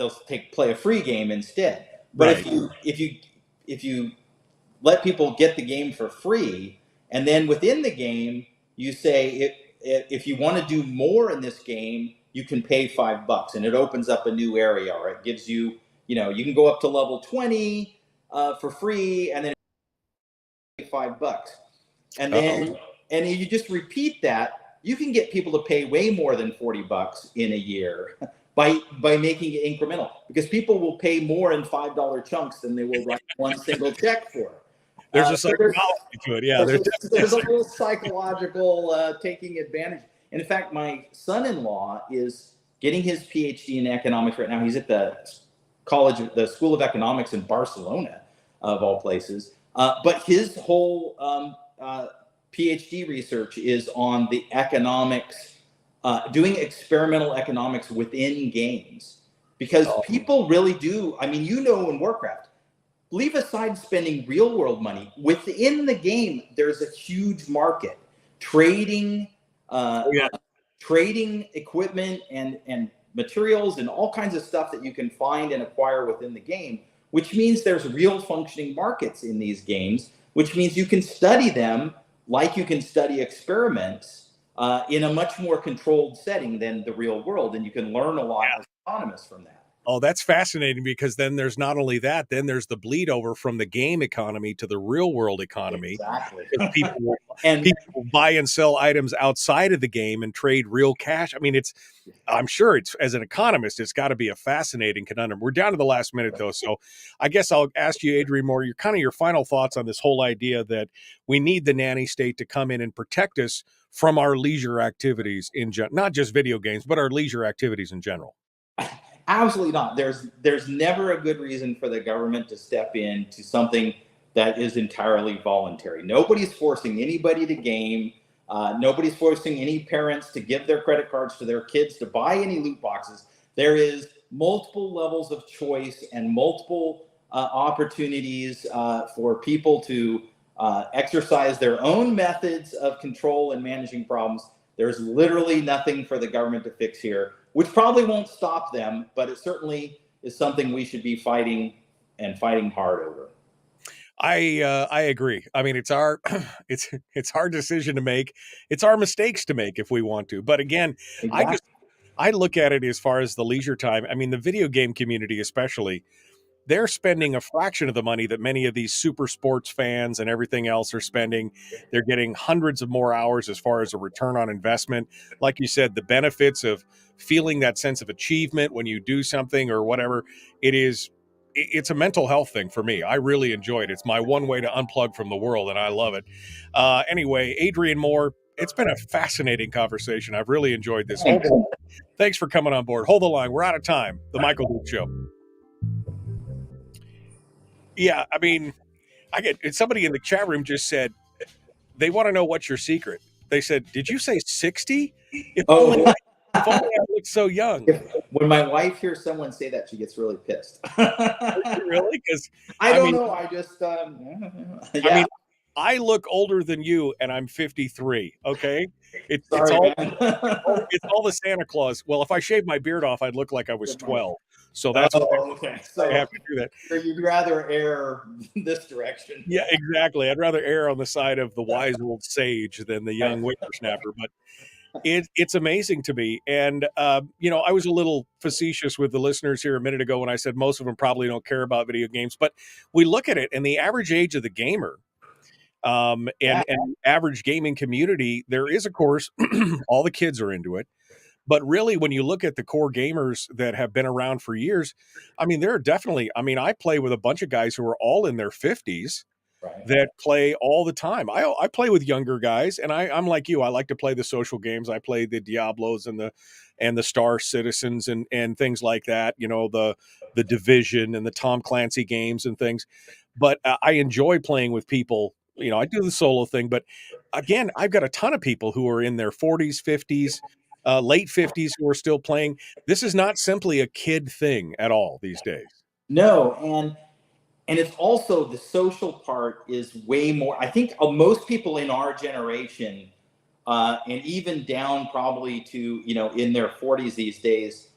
play a free game instead. But Right. if you let people get the game for free, and then within the game you say if you want to do more in this game, you can pay $5, and it opens up a new area, or it gives you, you can go up to level 20 for free, and then $5, and then and you just repeat that. You can get people to pay way more than $40 in a year by making it incremental, because people will pay more in $5 chunks than they will write one single check for. There's a So psychology to it. Yeah, there's a little psychological taking advantage. And in fact, my son-in-law is getting his PhD in economics right now. He's at the School of Economics in Barcelona, of all places. But his whole PhD research is on the economics, doing experimental economics within games, because people really do. I mean, in Warcraft, leave aside spending real world money, within the game, there's a huge market trading, trading equipment and materials and all kinds of stuff that you can find and acquire within the game, which means there's real functioning markets in these games, which means you can study them like you can study experiments in a much more controlled setting than the real world. And you can learn a lot as economists from that. Oh, that's fascinating, because then there's not only that, then there's the bleed over from the game economy to the real world economy. Exactly. People will buy and sell items outside of the game and trade real cash. I mean, I'm sure it's, as an economist, it's got to be a fascinating conundrum. We're down to the last minute though. So I guess I'll ask you, Adrian Moore, your final thoughts on this whole idea that we need the nanny state to come in and protect us from our leisure activities not just video games, but our leisure activities in general. Absolutely not. There's never a good reason for the government to step into something that is entirely voluntary. Nobody's forcing anybody to game. Nobody's forcing any parents to give their credit cards to their kids to buy any loot boxes. There is multiple levels of choice and multiple opportunities for people to exercise their own methods of control and managing problems. There's literally nothing for the government to fix here, which probably won't stop them, but it certainly is something we should be fighting hard over. I agree. I mean, it's our decision to make. It's our mistakes to make if we want to. But again, Exactly. I look at it as far as the leisure time. I mean, the video game community especially, they're spending a fraction of the money that many of these super sports fans and everything else are spending. They're getting hundreds of more hours as far as a return on investment. Like you said, the benefits of feeling that sense of achievement when you do something or whatever, it's a mental health thing for me. I really enjoy it. It's my one way to unplug from the world, and I love it. Anyway, Adrian Moore, it's been a fascinating conversation. I've really enjoyed this. Thanks for coming on board. Hold the line. We're out of time. The Michael Duke Show. Yeah, I mean, somebody in the chat room just said they want to know what's your secret. They said, "Did you say 60? If only I look so young." When my wife hears someone say that, she gets really pissed. Really? Because I don't know. I just I mean, I look older than you, and I'm 53. Okay, it's all the Santa Claus. Well, if I shaved my beard off, I'd look like I was 12. So that's okay. So I have to do that. You'd rather err this direction. Yeah, exactly. I'd rather err on the side of the wise old sage than the young whippersnapper. But it's amazing to me. And, I was a little facetious with the listeners here a minute ago when I said most of them probably don't care about video games. But we look at it, and the average age of the gamer and average gaming community, there is, of course, all the kids are into it. But really, when you look at the core gamers that have been around for years, I mean, there are definitely, I play with a bunch of guys who are all in their 50s that play all the time. I play with younger guys, and I'm like you. I like to play the social games. I play the Diablos and the Star Citizens and things like that, the Division and the Tom Clancy games and things. But I enjoy playing with people. I do the solo thing. But again, I've got a ton of people who are in their 40s, 50s, late 50s who are still playing. This is not simply a kid thing at all these days. No, and it's also the social part is way more. I think most people in our generation, and even down probably to in their 40s these days,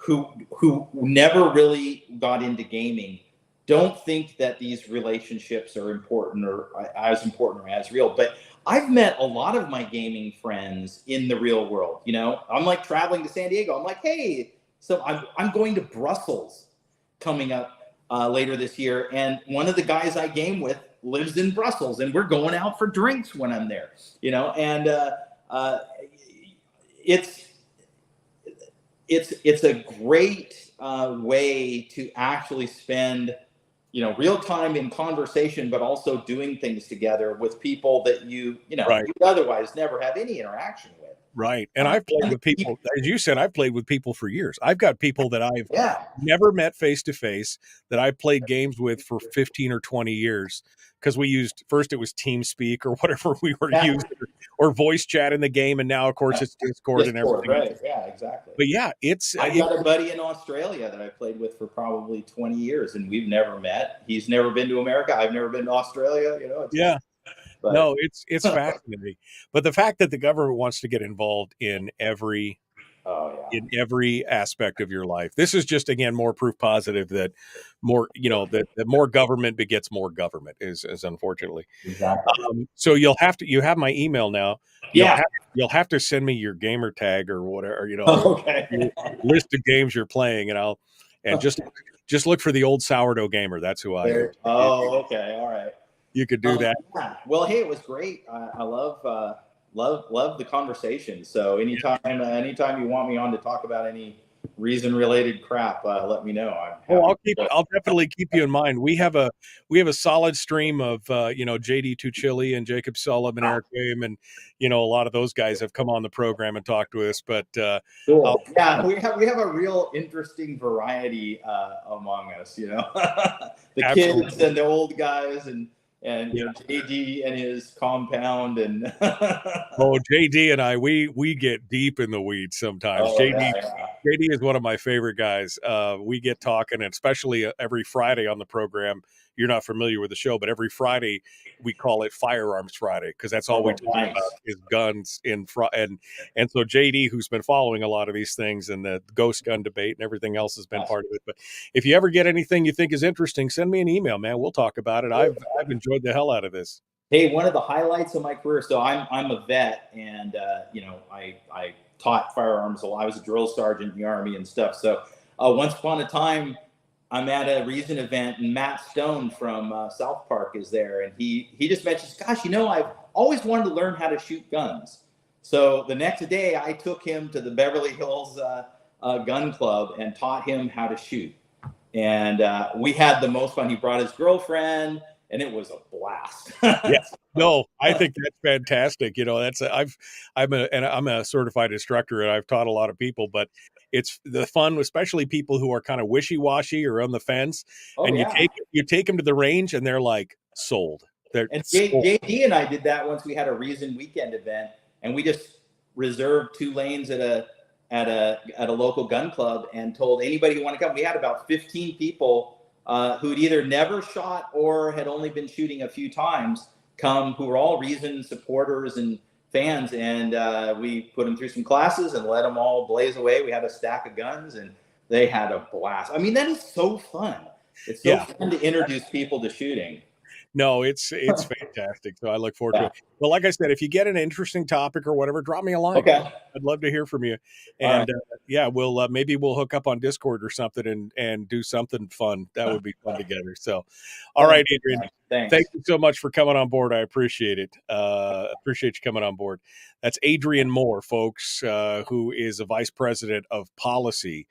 who never really got into gaming don't think that these relationships are important or as real. But I've met a lot of my gaming friends in the real world. You know, I'm like traveling to San Diego. I'm like, hey, so I'm going to Brussels coming up later this year, and one of the guys I game with lives in Brussels, and we're going out for drinks when I'm there. You know, and it's a great way to actually spend real time in conversation, but also doing things together with people that you Right. you otherwise never have any interaction with. Right. And I've played with people, as you said, I've played with people for years. I've got people that I've never met face to face that I've played games with for 15 or 20 years because we used, first it was TeamSpeak or whatever we were using, or voice chat in the game. And now, of course, it's Discord and everything. Right. Yeah, exactly. But yeah, I've got a buddy in Australia that I played with for probably 20 years, and we've never met. He's never been to America. I've never been to Australia. Yeah. But, no, it's fascinating. But the fact that the government wants to get involved in every aspect of your life, this is just, again, more proof positive that more, that more government begets more government is unfortunately. Exactly. So you have my email now. You'll have to send me your gamer tag or whatever, list of games you're playing, and just look for the old sourdough gamer. That's who I am. Oh, okay. All right. You could do that. Yeah. Well, hey, it was great. I love the conversation. So anytime you want me on to talk about any reason related crap, let me know. I'll definitely keep you in mind. We have a solid stream of JD Tuchili and Jacob Sullivan and Eric Game, and a lot of those guys have come on the program and talked to us. But cool. We have a real interesting variety among us. The Absolutely. Kids and the old guys and JD and his compound and JD and I we get deep in the weeds sometimes. JD is one of my favorite guys. We get talking, and especially every Friday on the program. You're not familiar with the show, but every Friday we call it Firearms Friday because that's all we talk about is guns and so JD, who's been following a lot of these things and the ghost gun debate and everything else has been part of it. But if you ever get anything you think is interesting, send me an email, man. We'll talk about it. I've enjoyed the hell out of this. Hey, one of the highlights of my career. So I'm a vet, and I taught firearms a lot. I was a drill sergeant in the Army and stuff. So once upon a time, I'm at a Reason event, and Matt Stone from South Park is there, and he just mentions, gosh, I've always wanted to learn how to shoot guns. So the next day, I took him to the Beverly Hills Gun Club and taught him how to shoot. And we had the most fun. He brought his girlfriend, and it was a blast. No, I think that's fantastic. I'm a certified instructor, and I've taught a lot of people, but it's the fun, especially people who are kind of wishy-washy or on the fence. You take them to the range, and they're like sold. JD and I did that once. We had a Reason weekend event, and we just reserved 2 lanes at a local gun club and told anybody who wanted to come. We had about 15 people who'd either never shot or had only been shooting a few times come, who were all Reason supporters and fans, and we put them through some classes and let them all blaze away. We had a stack of guns, and they had a blast. I mean, that is so fun. It's so fun to introduce people to shooting. No, it's fantastic. So I look forward to it. Well, like I said, if you get an interesting topic or whatever, drop me a line. Okay. I'd love to hear from you. And we'll maybe we'll hook up on Discord or something and do something fun. That would be fun together. So, all right, Adrian. Thank you so much for coming on board. I appreciate it. Appreciate you coming on board. That's Adrian Moore, folks, who is a vice president of policy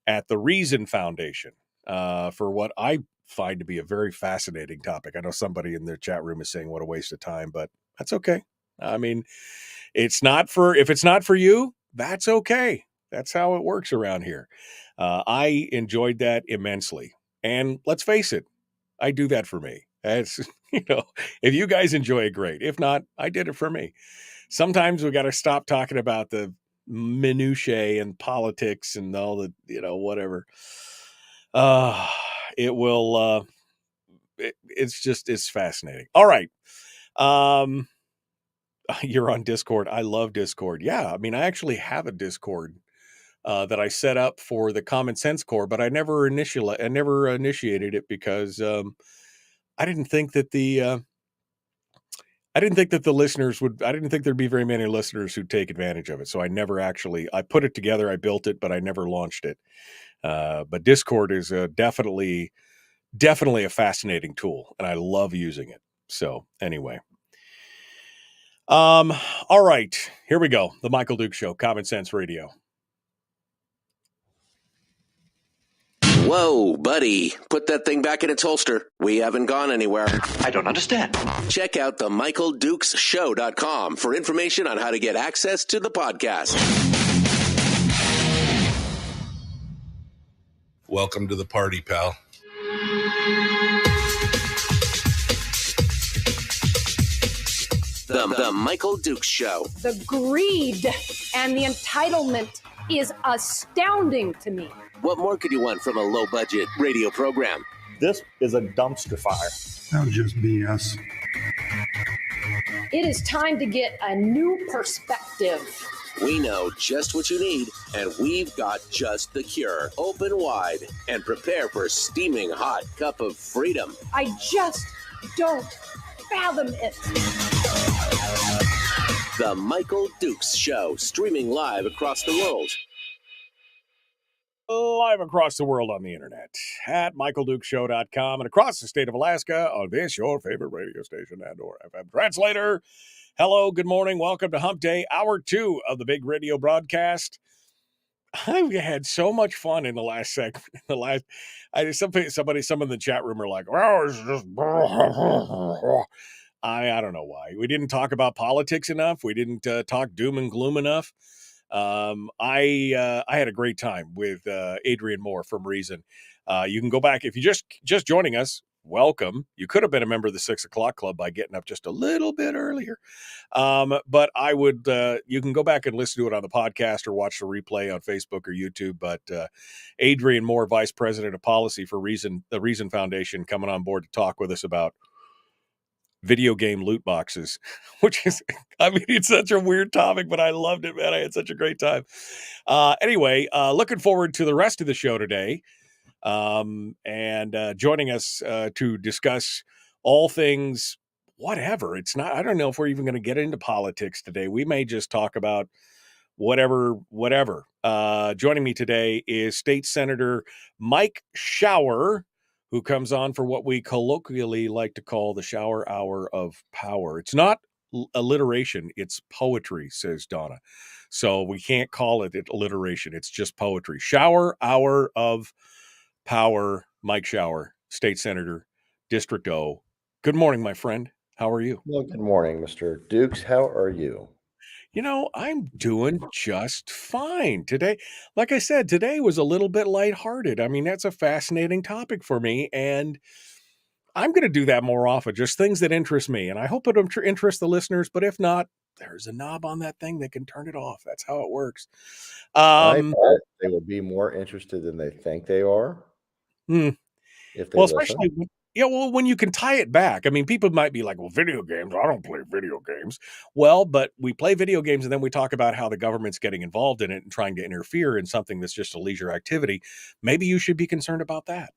at the Reason Foundation for what I find to be a very fascinating topic. I know somebody in the chat room is saying what a waste of time, but that's okay. I mean, if it's not for you, that's okay. That's how it works around here. I enjoyed that immensely. And let's face it, I do that for me. That's, if you guys enjoy it, great. If not, I did it for me. Sometimes we got to stop talking about the minutiae and politics and all the, whatever. It will, it's fascinating. All right. You're on Discord. I love Discord. Yeah. I mean, I actually have a Discord that I set up for the Common Sense Corps, but I never initiated it because I didn't think that the listeners would. I didn't think there'd be very many listeners who'd take advantage of it. So I never actually. I put it together, I built it, but I never launched it. But Discord is definitely a fascinating tool, and I love using it. So anyway. All right, here we go. The Michael Duke Show, Common Sense Radio. Whoa, buddy. Put that thing back in its holster. We haven't gone anywhere. I don't understand. Check out the MichaelDukesShow.com for information on how to get access to the podcast. Welcome to the party, pal. The Michael Dukes Show. The greed and the entitlement is astounding to me. What more could you want from a low-budget radio program? This is a dumpster fire. That was just BS. It is time to get a new perspective. We know just what you need, and we've got just the cure. Open wide and prepare for a steaming hot cup of freedom. I just don't fathom it. The Michael Dukes Show, streaming live across the world. Live across the world on the internet at michaeldukeshow.com and across the state of Alaska on this, your favorite radio station and/or FM translator. Hello, good morning. Welcome to Hump Day, Hour 2 of the big radio broadcast. I've had so much fun in the last segment. Some in the chat room are like, "Oh, it's just." I don't know why. We didn't talk about politics enough. We didn't talk doom and gloom enough. I had a great time with Adrian Moore from Reason. You can go back if you just joining us. Welcome. You could have been a member of the 6 o'clock club by getting up just a little bit earlier. But I would, you can go back and listen to it on the podcast or watch the replay on Facebook or YouTube. But Adrian Moore, Vice President of Policy for Reason, the Reason Foundation, coming on board to talk with us about video game loot boxes, which is, I mean, it's such a weird topic, but I loved it, man. I had such a great time. Anyway, looking forward to the rest of the show today. And joining us to discuss all things, whatever. It's not, I don't know if we're even going to get into politics today. We may just talk about whatever. Joining me today is State Senator Mike Shower, who comes on for what we colloquially like to call the shower hour of power. It's not alliteration, it's poetry, says Donna. So we can't call it alliteration. It's just poetry. Shower hour of power. Mike Shower, State Senator, District O. Good morning, my friend. How are you? Well, good morning, Mr. Dukes. How are you? You know, I'm doing just fine today. Like I said, today was a little bit lighthearted. I mean, that's a fascinating topic for me, and I'm going to do that more often, just things that interest me. And I hope it interests the listeners, but if not, there's a knob on that thing that can turn it off. That's how it works. I bet they will be more interested than they think they are. If they especially when you can tie it back. I mean, people might be like, well, video games, I don't play video games. Well, but we play video games and then we talk about how the government's getting involved in it and trying to interfere in something that's just a leisure activity. Maybe you should be concerned about that.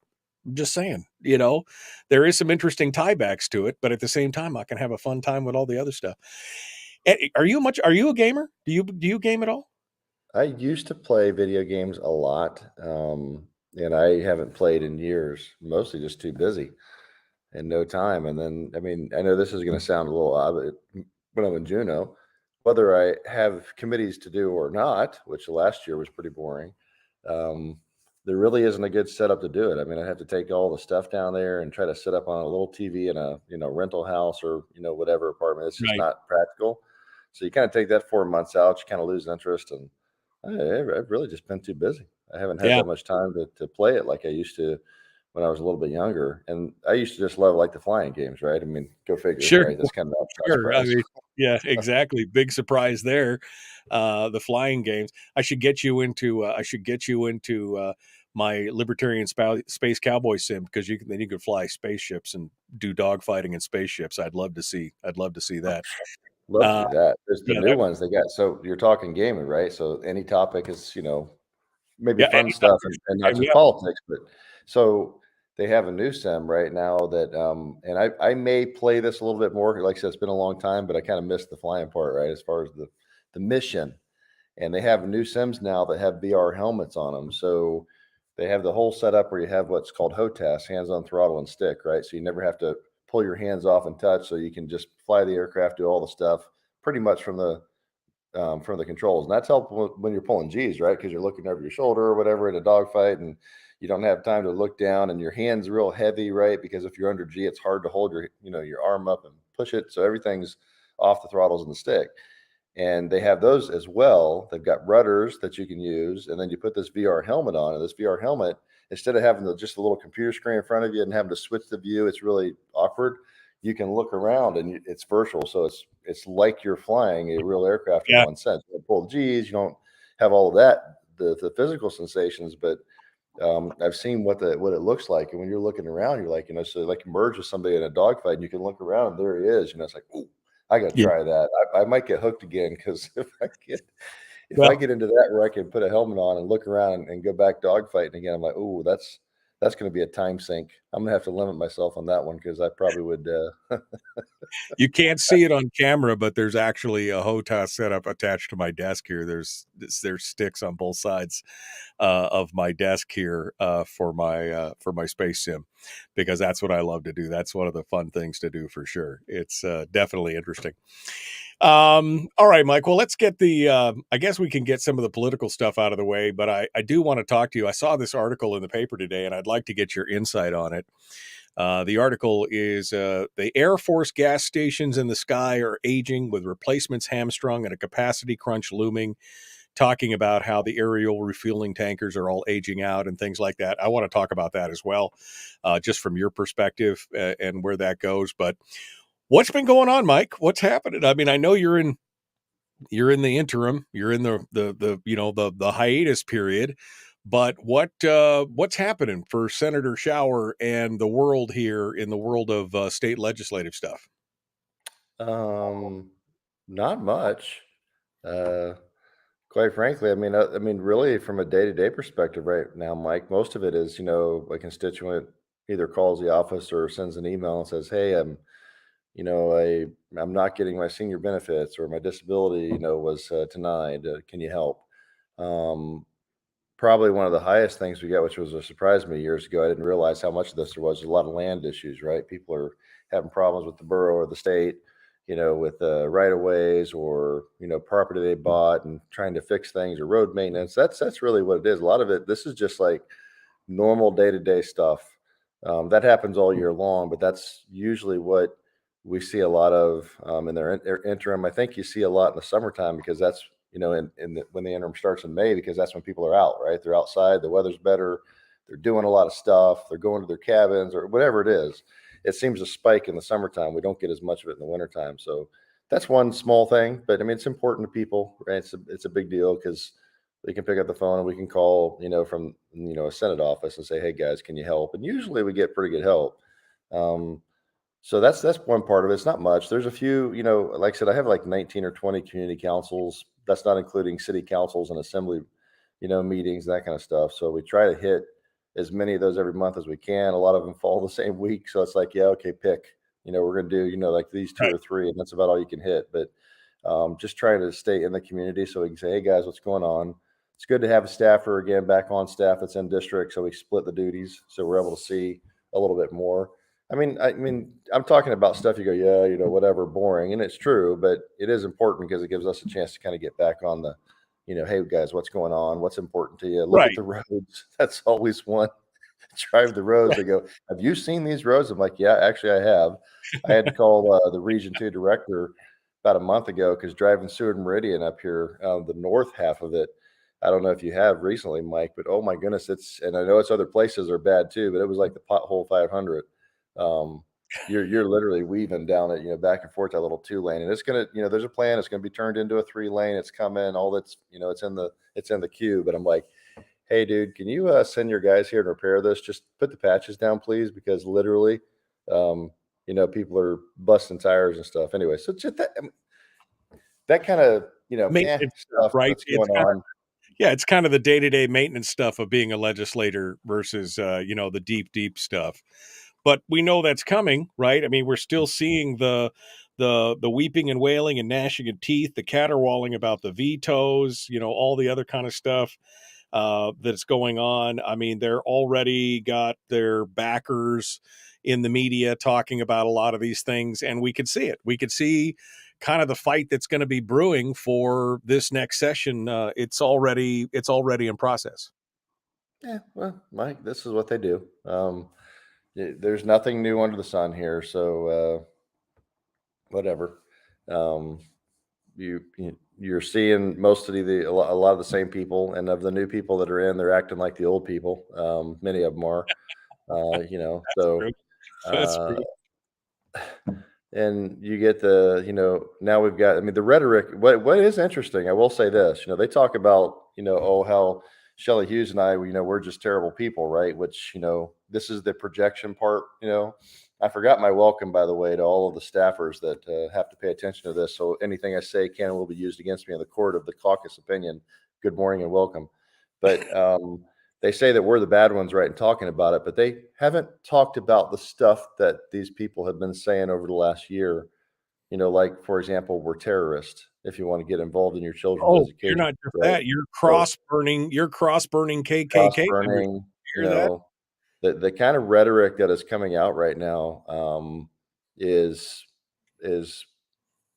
I'm just saying, there is some interesting tiebacks to it, but at the same time, I can have a fun time with all the other stuff. Are you a gamer? Do you game at all? I used to play video games a lot. And I haven't played in years, mostly just too busy and no time. And then, I mean, I know this is going to sound a little odd, but when I'm in Juneau, whether I have committees to do or not, which last year was pretty boring, there really isn't a good setup to do it. I mean, I have to take all the stuff down there and try to set up on a little TV in a, rental house or, whatever apartment. It's just not practical. So you kind of take that 4 months out, you kind of lose interest. And I've really just been too busy. I haven't had that much time to play it like I used to when I was a little bit younger. And I used to just love like the flying games, right? I mean, go figure. Sure. Right? That's kind of sure. I mean, yeah, exactly. Big surprise there. The flying games. I should get you into my libertarian space cowboy sim, because you can fly spaceships and do dogfighting in spaceships. I'd love to see that. Love to do that. There's the new ones they got. So you're talking gaming, right? So any topic is, maybe Yeah, fun stuff and not just yeah. politics. But so they have a new sim right now that, and I may play this a little bit more. Like I said, it's been a long time, but I kind of missed the flying part, right? As far as the mission. And they have new sims now that have VR helmets on them. So they have the whole setup where you have what's called HOTAS, hands on throttle and stick, right? So you never have to pull your hands off and touch. So you can just fly the aircraft, do all the stuff pretty much from the controls. And that's helpful when you're pulling G's, right? Because you're looking over your shoulder or whatever in a dogfight, and you don't have time to look down, and your hand's real heavy, right? Because if you're under G, it's hard to hold your arm up and push it. So everything's off the throttles and the stick. And they have those as well. They've got rudders that you can use, and then you put this VR helmet on, and this VR helmet, instead of having just a little computer screen in front of you and having to switch the view, it's really awkward. You can look around, and it's virtual, so it's like you're flying a real aircraft in one sense. You don't pull the G's, you don't have all of that, the physical sensations, but I've seen what it looks like, and when you're looking around, you're like, so like merge with somebody in a dogfight, and you can look around, and there he is. It's like, ooh, I got to try that. I might get hooked again, because if I get into that where I can put a helmet on and look around and go back dogfighting again, I'm like, ooh, that's going to be a time sink. I'm going to have to limit myself on that one, because I probably would. You can't see it on camera, but there's actually a HOTAS setup attached to my desk here. There's sticks on both sides of my desk here for my space sim, because that's what I love to do. That's one of the fun things to do for sure. It's definitely interesting. All right, Mike. Well, let's get I guess we can get some of the political stuff out of the way, but I do want to talk to you. I saw this article in the paper today, and I'd like to get your insight on it. The article is the Air Force gas stations in the sky are aging, with replacements hamstrung and a capacity crunch looming, talking about how the aerial refueling tankers are all aging out and things like that. I want to talk about that as well, just from your perspective and where that goes. But what's been going on, Mike? What's happening? I mean, I know you're in the interim, you're in the hiatus period. But what's happening for Senator Shower and the world here in the world of state legislative stuff? Not much. Quite frankly, I mean, really, from a day-to-day perspective, right now, Mike, most of it is, a constituent either calls the office or sends an email and says, "Hey, I'm not getting my senior benefits, or my disability, was denied. Can you help?" Um, Probably one of the highest things we got, which was a surprise to me years ago. I didn't realize how much of this there was. A lot of land issues, right? People are having problems with the borough or the state, with right of ways, or property they bought, and trying to fix things, or road maintenance. That's really what it is. A lot of it. This is just like normal day to day stuff that happens all year long, but that's usually what we see a lot of in their interim. I think you see a lot in the summertime, because that's when the interim starts in May, because that's when people are out, right? They're outside, the weather's better, they're doing a lot of stuff, they're going to their cabins or whatever it is. It seems to spike in the summertime. We don't get as much of it in the wintertime. So that's one small thing, but I mean, it's important to people, right? It's a big deal, because they can pick up the phone and we can call, from, a Senate office and say, "Hey guys, can you help?" And usually we get pretty good help. So that's one part of it. It's not much. There's a few, like I said, I have like 19 or 20 community councils. That's not including city councils and assembly, meetings, that kind of stuff. So we try to hit as many of those every month as we can. A lot of them fall the same week. So it's like, yeah, okay, pick, we're going to do, like these two or three, and that's about all you can hit. But just trying to stay in the community so we can say, "Hey guys, what's going on?" It's good to have a staffer again back on staff that's in district, so we split the duties, so we're able to see a little bit more. I mean, I'm talking about stuff you go, yeah, whatever, boring, and it's true, but it is important, because it gives us a chance to kind of get back on the, "Hey guys, what's going on? What's important to you? Look at the roads." That's always one. Drive the roads. They go, "Have you seen these roads?" I'm like, "Yeah, actually, I have." I had to call the Region 2 director about a month ago, because driving Seward Meridian up here, the north half of it, I don't know if you have recently, Mike, but oh my goodness, and I know it's other places are bad too, but it was like the pothole 500. You're literally weaving down it, back and forth, that little 2-lane, and it's gonna, there's a plan. It's gonna be turned into a 3-lane. It's coming. All that's, it's in the queue. But I'm like, "Hey, dude, can you send your guys here and repair this? Just put the patches down, please, because literally, people are busting tires and stuff." Anyway, so just that kind of, Maintenance stuff right? that's going on. Yeah, it's kind of the day-to-day maintenance stuff of being a legislator versus the deep stuff. But we know that's coming, right? I mean, we're still seeing the weeping and wailing and gnashing of teeth, the caterwauling about the vetoes, all the other kind of stuff that's going on. I mean, they're already got their backers in the media talking about a lot of these things, and we could see it. We could see kind of the fight that's going to be brewing for this next session. It's already in process. Yeah, well, Mike, this is what they do. There's nothing new under the sun here, so whatever. Um, you're seeing most of a lot of the same people, and of the new people that are in, they're acting like the old people. Many of them are, That's so. true. That's Uh, true. and you get now we've got, I mean, the rhetoric. What is interesting, I will say this, they talk about, oh, how Shelley Hughes and I, we're just terrible people, right? Which, this is the projection part. I forgot my welcome, by the way, to all of the staffers that have to pay attention to this. So anything I say can and will be used against me in the court of the caucus opinion. Good morning and welcome. But they say that we're the bad ones, right, in talking about it, but they haven't talked about the stuff that these people have been saying over the last year. Like, for example, we're terrorists if you want to get involved in your children's Oh, you're education. not just Right? that. You're So cross-burning cross KKK members. burning, You hear that? the kind of rhetoric that is coming out right now is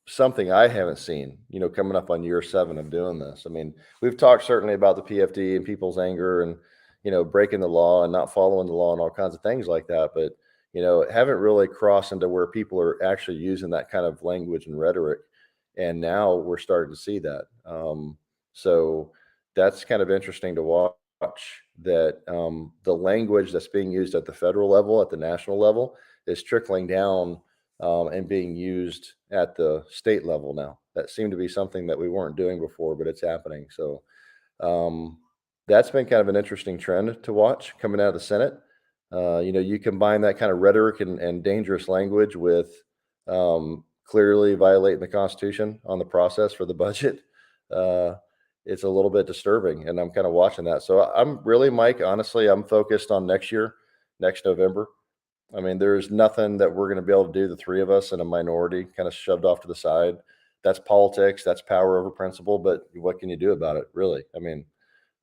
something I haven't seen, coming up on year 7 of doing this. I mean, we've talked certainly about the PFD and people's anger and, breaking the law and not following the law and all kinds of things like that. But, haven't really crossed into where people are actually using that kind of language and rhetoric. And now we're starting to see that. So that's kind of interesting to watch, that the language that's being used at the federal level, at the national level, is trickling down and being used at the state level now. That seemed to be something that we weren't doing before, but it's happening. So that's been kind of an interesting trend to watch coming out of the Senate. You combine that kind of rhetoric and dangerous language with clearly violating the Constitution on the process for the budget. It's a little bit disturbing, and I'm kind of watching that. So I'm really, Mike, honestly, I'm focused on next year, next November. I mean, there's nothing that we're going to be able to do, the three of us in a minority, kind of shoved off to the side. That's politics. That's power over principle. But what can you do about it, really? I mean,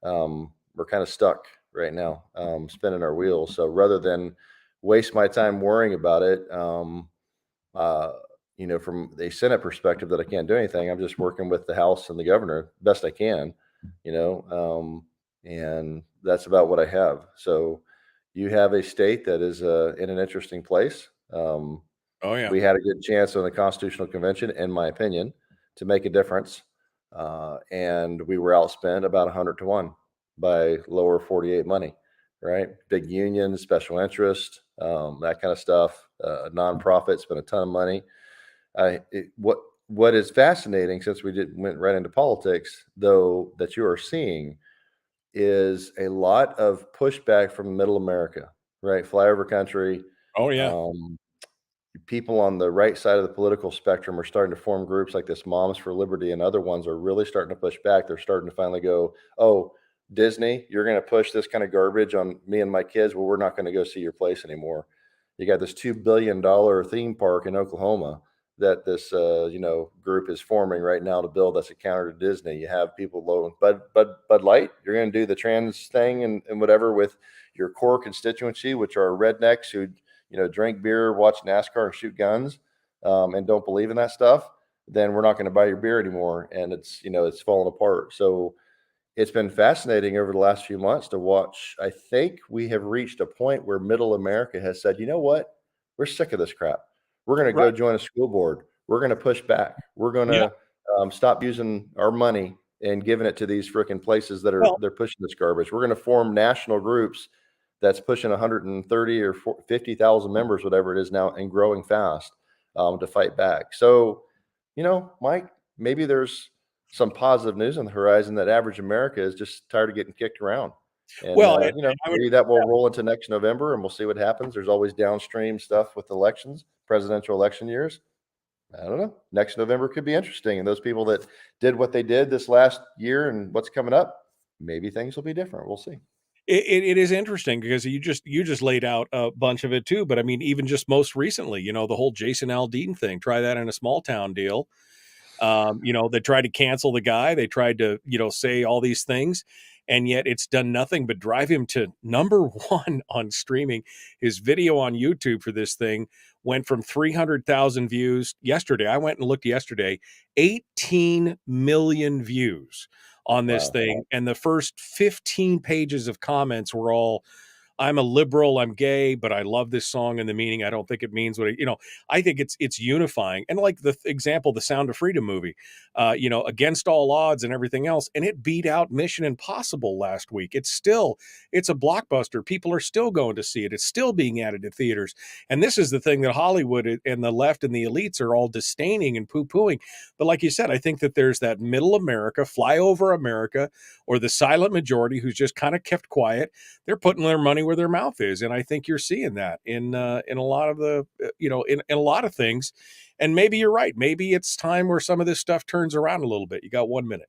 we're kind of stuck right now, spinning our wheels. So rather than waste my time worrying about it, uh, from a Senate perspective, that I can't do anything, I'm just working with the House and the governor best I can, and that's about what I have. So you have a state that is in an interesting place. Oh yeah. We had a good chance on the Constitutional Convention, in my opinion, to make a difference. And we were outspent about 100-1 by lower 48 money, right? Big unions, special interest, that kind of stuff. Nonprofits spent a ton of money. What is fascinating, since we went right into politics, though, that you are seeing is a lot of pushback from middle America, right? Flyover country. Oh yeah. People on the right side of the political spectrum are starting to form groups like this Moms for Liberty, and other ones are really starting to push back. They're starting to finally go, oh, Disney, you're going to push this kind of garbage on me and my kids. Well, we're not going to go see your place anymore. You got this $2 billion theme park in Oklahoma that this group is forming right now to build. That's a counter to Disney. You have people low Bud Light. You're going to do the trans thing and whatever with your core constituency, which are rednecks who drink beer, watch NASCAR, and shoot guns, and don't believe in that stuff. Then we're not going to buy your beer anymore, and it's falling apart. So it's been fascinating over the last few months to watch. I think we have reached a point where middle America has said, you know what? We're sick of this crap. We're going to go join a school board. We're going to push back. We're going to stop using our money and giving it to these freaking places that are they're pushing this garbage. We're going to form national groups that's pushing 130 or 50,000 members, whatever it is now, and growing fast to fight back. So, Mike, maybe there's some positive news on the horizon, that average America is just tired of getting kicked around. And, maybe that will roll into next November, and we'll see what happens. There's always downstream stuff with elections, presidential election years. I don't know. Next November could be interesting. And those people that did what they did this last year and what's coming up, maybe things will be different. We'll see. It is interesting because you just laid out a bunch of it too. But I mean, even just most recently, the whole Jason Aldean thing, try that in a small town deal. They tried to cancel the guy. They tried to, say all these things, and yet it's done nothing but drive him to number one on streaming. His video on YouTube for this thing went from 300,000 views yesterday. I went and looked yesterday, 18 million views on this thing. And the first 15 pages of comments were all, I'm a liberal, I'm gay, but I love this song and the meaning. I don't think it means what I think it's unifying. And like the example, the Sound of Freedom movie, Against All Odds and everything else. And it beat out Mission Impossible last week. It's a blockbuster. People are still going to see it. It's still being added to theaters. And this is the thing that Hollywood and the left and the elites are all disdaining and poo-pooing. But like you said, I think that there's that middle America, flyover America, or the silent majority who's just kind of kept quiet. They're putting their money where their mouth is, and I think you're seeing that in a lot of the in a lot of things. And maybe you're right. Maybe it's time where some of this stuff turns around a little bit. You got 1 minute.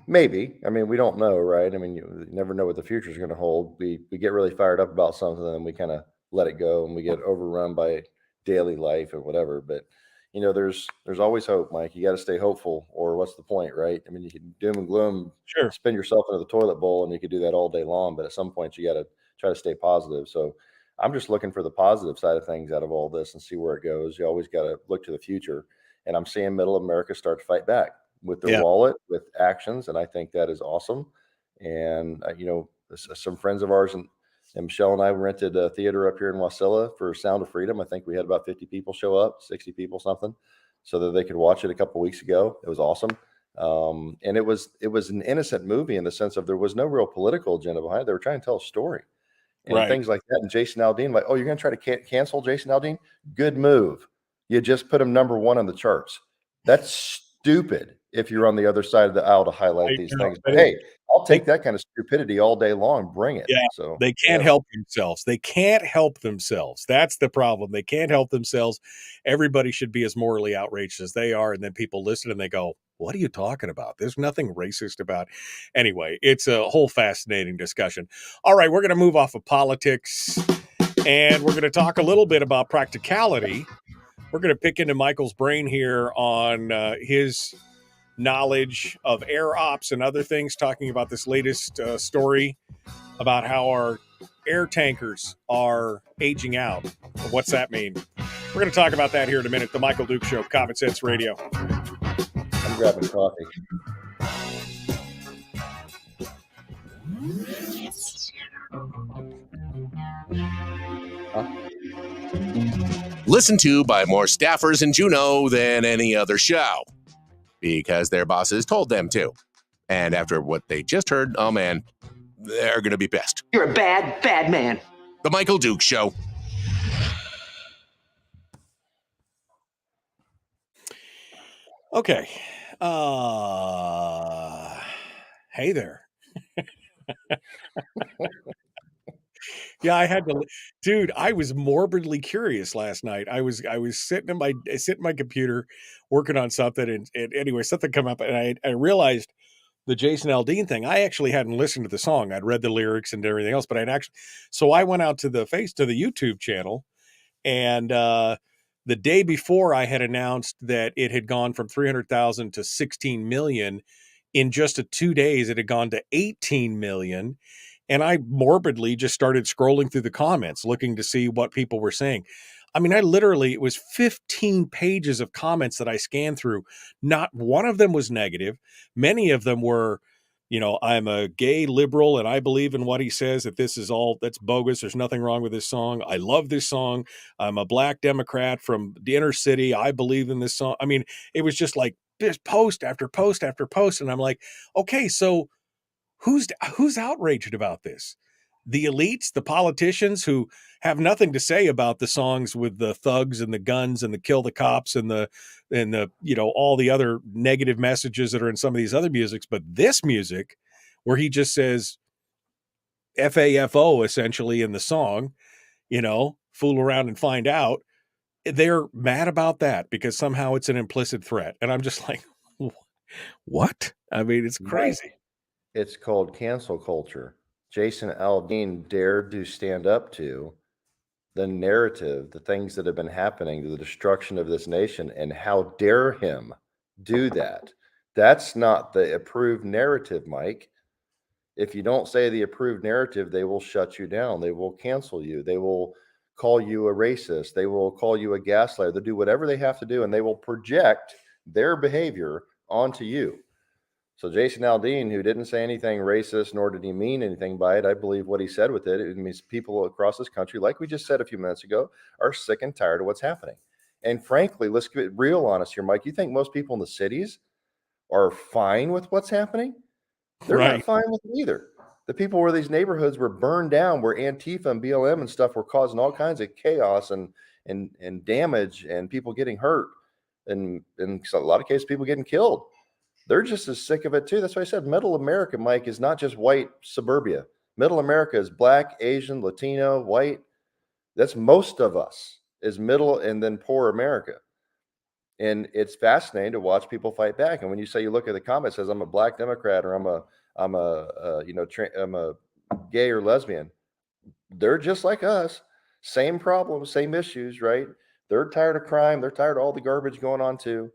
Maybe. I mean, we don't know, right? I mean, you never know what the future is going to hold. We get really fired up about something, and we kind of let it go, and we get overrun by daily life and whatever. But there's always hope, Mike. You got to stay hopeful, or what's the point, right? I mean, you can doom and gloom, spin yourself into the toilet bowl, and you could do that all day long. But at some point, you got to try to stay positive. So I'm just looking for the positive side of things out of all this and see where it goes. You always got to look to the future. And I'm seeing Middle America start to fight back with their wallet, with actions, and I think that is awesome. And some friends of ours and Michelle and I rented a theater up here in Wasilla for Sound of Freedom. I think we had about 50 people show up, 60 people, something, so that they could watch it a couple of weeks ago. It was awesome. And it was an innocent movie in the sense of there was no real political agenda behind it. They were trying to tell a story and things like that. And Jason Aldean, like, oh, you're going to try to cancel Jason Aldean? Good move. You just put him number one on the charts. That's stupid if you're on the other side of the aisle to highlight these things. But hey, I'll take that kind of stupidity all day long. Bring it. Yeah, so they can't help themselves. They can't help themselves. That's the problem. They can't help themselves. Everybody should be as morally outraged as they are. And then people listen and they go, what are you talking about? There's nothing racist about. Anyway, it's a whole fascinating discussion. All right, we're going to move off of politics and we're going to talk a little bit about practicality. We're going to pick into Michael's brain here on his knowledge of air ops and other things, talking about this latest story about how our air tankers are aging out. What's that mean? We're going to talk about that here in a minute. The Michael Duke Show, Common Sense Radio. I'm grabbing coffee. Listened to by more staffers in Juneau than any other show, because their bosses told them to. And after what they just heard, oh man, they're going to be pissed. You're a bad, bad man. The Michael Duke Show. Okay. Hey there. Yeah, I had to, dude. I was morbidly curious last night. I was sitting in my computer working on something, and anyway, something come up, and I realized the Jason Aldean thing. I actually hadn't listened to the song. I'd read the lyrics and everything else, but so I went out to the YouTube channel, and the day before I had announced that it had gone from 300,000 to 16 million. In just 2 days, it had gone to 18 million. And I morbidly just started scrolling through the comments, looking to see what people were saying. I mean, it was 15 pages of comments that I scanned through. Not one of them was negative. Many of them were, I'm a gay liberal and I believe in what he says, that that's bogus. There's nothing wrong with this song. I love this song. I'm a black Democrat from the inner city. I believe in this song. I mean, it was just like this post after post after post. And I'm like, okay, so who's outraged about this? The elites, the politicians who have nothing to say about the songs with the thugs and the guns and the kill the cops and the all the other negative messages that are in some of these other musics, but this music where he just says FAFO essentially in the song, fool around and find out, they're mad about that because somehow it's an implicit threat. And I'm just like, What? I mean, it's crazy. It's called cancel culture. Jason Aldean dared to stand up to the narrative, the things that have been happening, the destruction of this nation, and how dare him do that? That's not the approved narrative, Mike. If you don't say the approved narrative, they will shut you down. They will cancel you. They will call you a racist. They will call you a gaslighter. They'll do whatever they have to do, and they will project their behavior onto you. So Jason Aldean, who didn't say anything racist, nor did he mean anything by it, I believe what he said with it, it means people across this country, like we just said a few minutes ago, are sick and tired of what's happening. And frankly, let's get real honest here, Mike. You think most people in the cities are fine with what's happening? They're not fine with it either. The people where these neighborhoods were burned down, where Antifa and BLM and stuff were causing all kinds of chaos and damage and people getting hurt, and in a lot of cases, people getting killed. They're just as sick of it too. That's why I said middle America, Mike, is not just white suburbia. Middle America is Black, Asian, Latino, white. That's most of us is middle and then poor America. And it's fascinating to watch people fight back. And when you say you look at the comment, it says I'm a Black Democrat or I'm a gay or lesbian. They're just like us, same problems, same issues, right? They're tired of crime. They're tired of all the garbage going on too.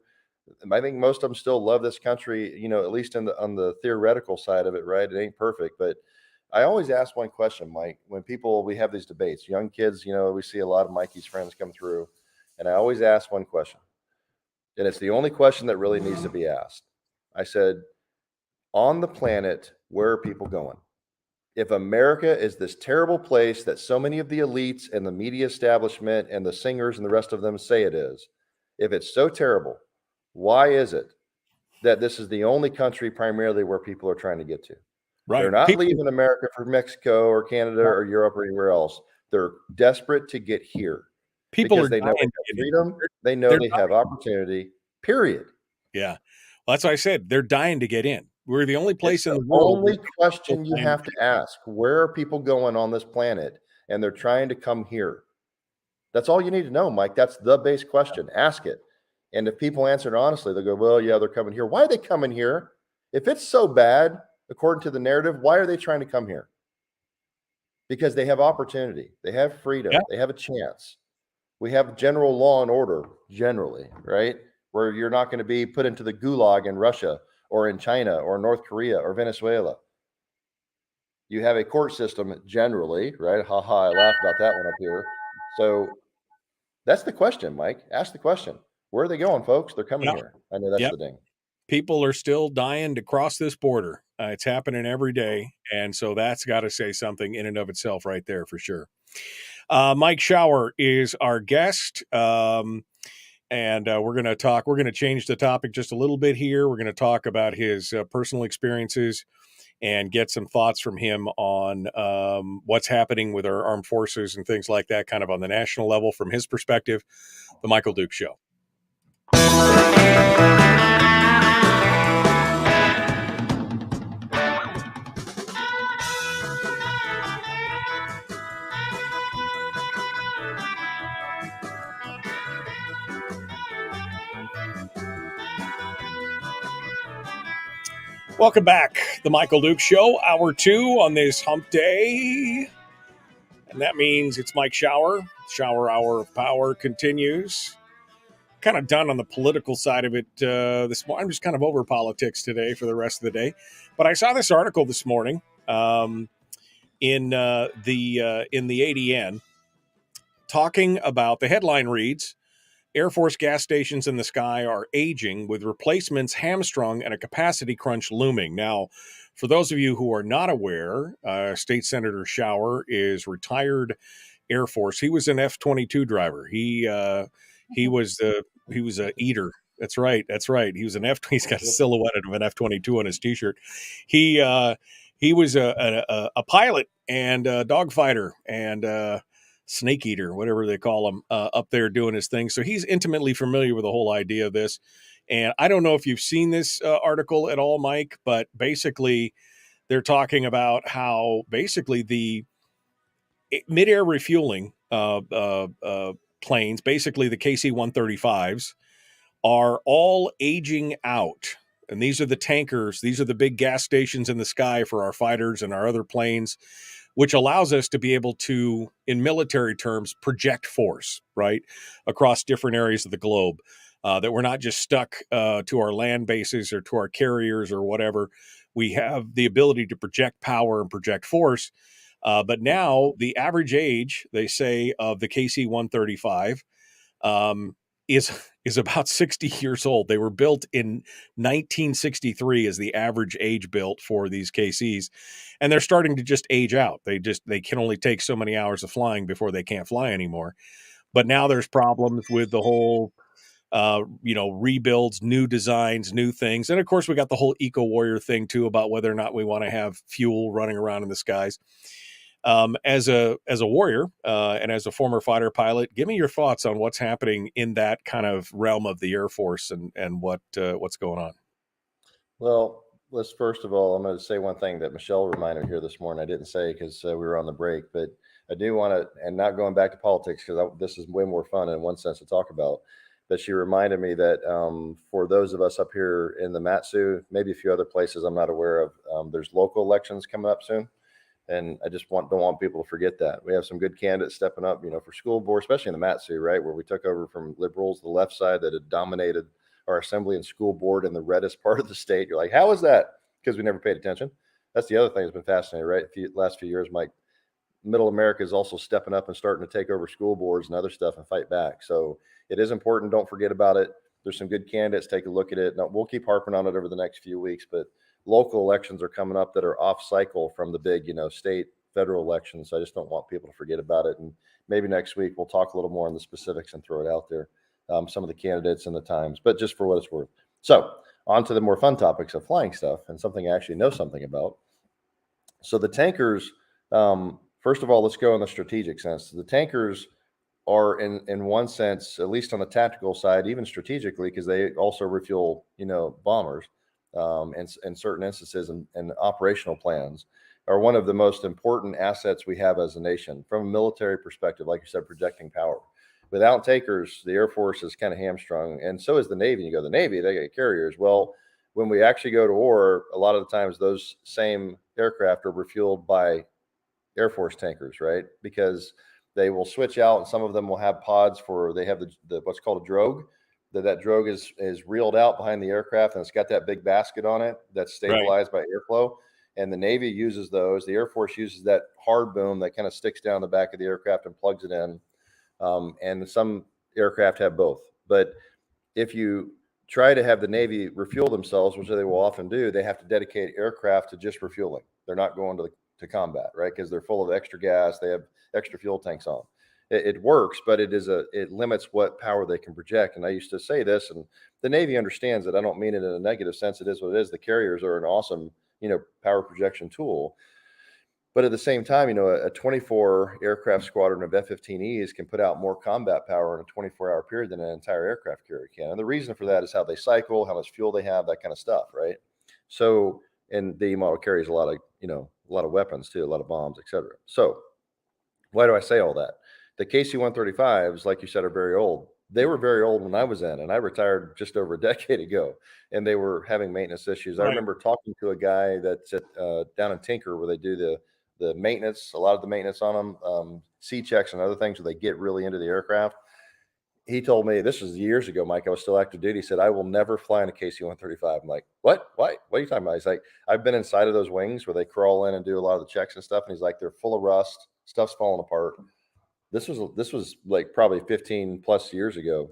I think most of them still love this country, at least on the theoretical side of it, right? It ain't perfect, but I always ask one question, Mike, when we have these debates, young kids, we see a lot of Mikey's friends come through, and I always ask one question. And it's the only question that really needs to be asked. I said, on the planet, where are people going? If America is this terrible place that so many of the elites and the media establishment and the singers and the rest of them say it is, if it's so terrible, why is it that this is the only country primarily where people are trying to get to? Right. They're not leaving America for Mexico or Canada or Europe or anywhere else. They're desperate to get here. People because are they know they have freedom. They know they have opportunity, period. Yeah. Well, that's why I said they're dying to get in. We're the only place It's in the the world. only question you have to ask. Where are people going on this planet? And they're trying to come here. That's all you need to know, Mike. That's the base question. Ask it. And if people answer it honestly, they'll go, well, yeah, they're coming here. Why are they coming here? If it's so bad, according to the narrative, why are they trying to come here? Because they have opportunity. They have freedom. Yeah. They have a chance. We have general law and order, generally, right? Where you're not going to be put into the gulag in Russia or in China or North Korea or Venezuela. You have a court system generally, right? Ha ha, I laughed about that one up here. So that's the question, Mike. Ask the question. Where are they going, folks? They're coming here. I know that's the ding. People are still dying to cross this border. It's happening every day. And so that's got to say something in and of itself right there for sure. Mike Shower is our guest. And we're going to change the topic just a little bit here. We're going to talk about his personal experiences and get some thoughts from him on what's happening with our armed forces and things like that, kind of on the national level from his perspective. The Michael Duke Show. Welcome back. The Michael Duke Show, hour 2 on this hump day. And that means it's Mike Shower. Shower Hour of Power continues. Kind of done on the political side of it this morning. I'm just kind of over politics today for the rest of the day. But I saw this article this morning in the ADN talking about, the headline reads, Air Force gas stations in the sky are aging with replacements hamstrung and a capacity crunch looming. Now, for those of you who are not aware, State Senator Shower is retired Air Force. He was an F-22 driver. He was a eater. That's right. He was an He's got a silhouette of an F-22 on his T-shirt. He was a pilot and a dogfighter and snake eater, whatever they call him, up there doing his thing. So he's intimately familiar with the whole idea of this. And I don't know if you've seen this article at all, Mike, but basically they're talking about how basically the mid-air refueling planes, basically the KC-135s, are all aging out. And these are the tankers. These are the big gas stations in the sky for our fighters and our other planes, which allows us to be able to, in military terms, project force, right, across different areas of the globe, that we're not just stuck to our land bases or to our carriers or whatever. We have the ability to project power and project force. But now the average age, they say, of the KC-135 is about 60 years old. They were built in 1963 as the average age built for these KCs, and they're starting to just age out. They can only take so many hours of flying before they can't fly anymore. But now there's problems with the whole rebuilds, new designs, new things. And of course, we got the whole eco warrior thing too, about whether or not we want to have fuel running around in the skies. As a warrior and as a former fighter pilot, give me your thoughts on what's happening in that kind of realm of the Air Force and what's going on. Well, let's first of all, I'm going to say one thing that Michelle reminded me here this morning. I didn't say because we were on the break, but I do want to, and not going back to politics because this is way more fun in one sense to talk about. But she reminded me that for those of us up here in the Matsu, maybe a few other places I'm not aware of, there's local elections coming up soon. And I just don't want people to forget that. We have some good candidates stepping up, for school board, especially in the Matsu, right, where we took over from liberals, the left side that had dominated our assembly and school board in the reddest part of the state. You're like, how is that? Because we never paid attention. That's the other thing that's been fascinating, right? Last few years, Mike, middle America is also stepping up and starting to take over school boards and other stuff and fight back. So it is important. Don't forget about it. There's some good candidates. Take a look at it. Now, we'll keep harping on it over the next few weeks, but local elections are coming up that are off cycle from the big, state, federal elections. So I just don't want people to forget about it. And maybe next week we'll talk a little more on the specifics and throw it out there, some of the candidates and the times, but just for what it's worth. So on to the more fun topics of flying stuff and something I actually know something about. So the tankers, first of all, let's go in the strategic sense. The tankers are in one sense, at least on the tactical side, even strategically, because they also refuel, bombers. In certain instances and operational plans are one of the most important assets we have as a nation from a military perspective, like you said, projecting power. Without tankers, the Air Force is kind of hamstrung, and so is the Navy. You go, the Navy, they get carriers. Well, when we actually go to war, a lot of the times those same aircraft are refueled by Air Force tankers, right? Because they will switch out, and some of them will have pods they have the what's called a drogue. That drogue is reeled out behind the aircraft, and it's got that big basket on it that's stabilized by airflow. And the Navy uses those. The Air Force uses that hard boom that kind of sticks down the back of the aircraft and plugs it in. And some aircraft have both. But if you try to have the Navy refuel themselves, which they will often do, they have to dedicate aircraft to just refueling. They're not going to combat, right? Because they're full of extra gas. They have extra fuel tanks on. It works, but it limits what power they can project. And I used to say this, and the Navy understands it. I don't mean it in a negative sense. It is what it is. The carriers are an awesome, power projection tool. But at the same time, a 24 aircraft squadron of F-15Es can put out more combat power in a 24-hour period than an entire aircraft carrier can. And the reason for that is how they cycle, how much fuel they have, that kind of stuff, right? So, and the model carries a lot of weapons too, a lot of bombs, etc. So, why do I say all that? The KC-135s, like you said, are very old. They were very old when I was in, and I retired just over a decade ago, and they were having maintenance issues. Right. I remember talking to a guy that's down in Tinker where they do the maintenance, a lot of the maintenance on them, C-checks and other things where they get really into the aircraft. He told me, this was years ago, Mike, I was still active duty. He said, I will never fly in a KC-135. I'm like, what? Why? What are you talking about? He's like, I've been inside of those wings where they crawl in and do a lot of the checks and stuff. And he's like, they're full of rust, stuff's falling apart. This was like probably 15 plus years ago.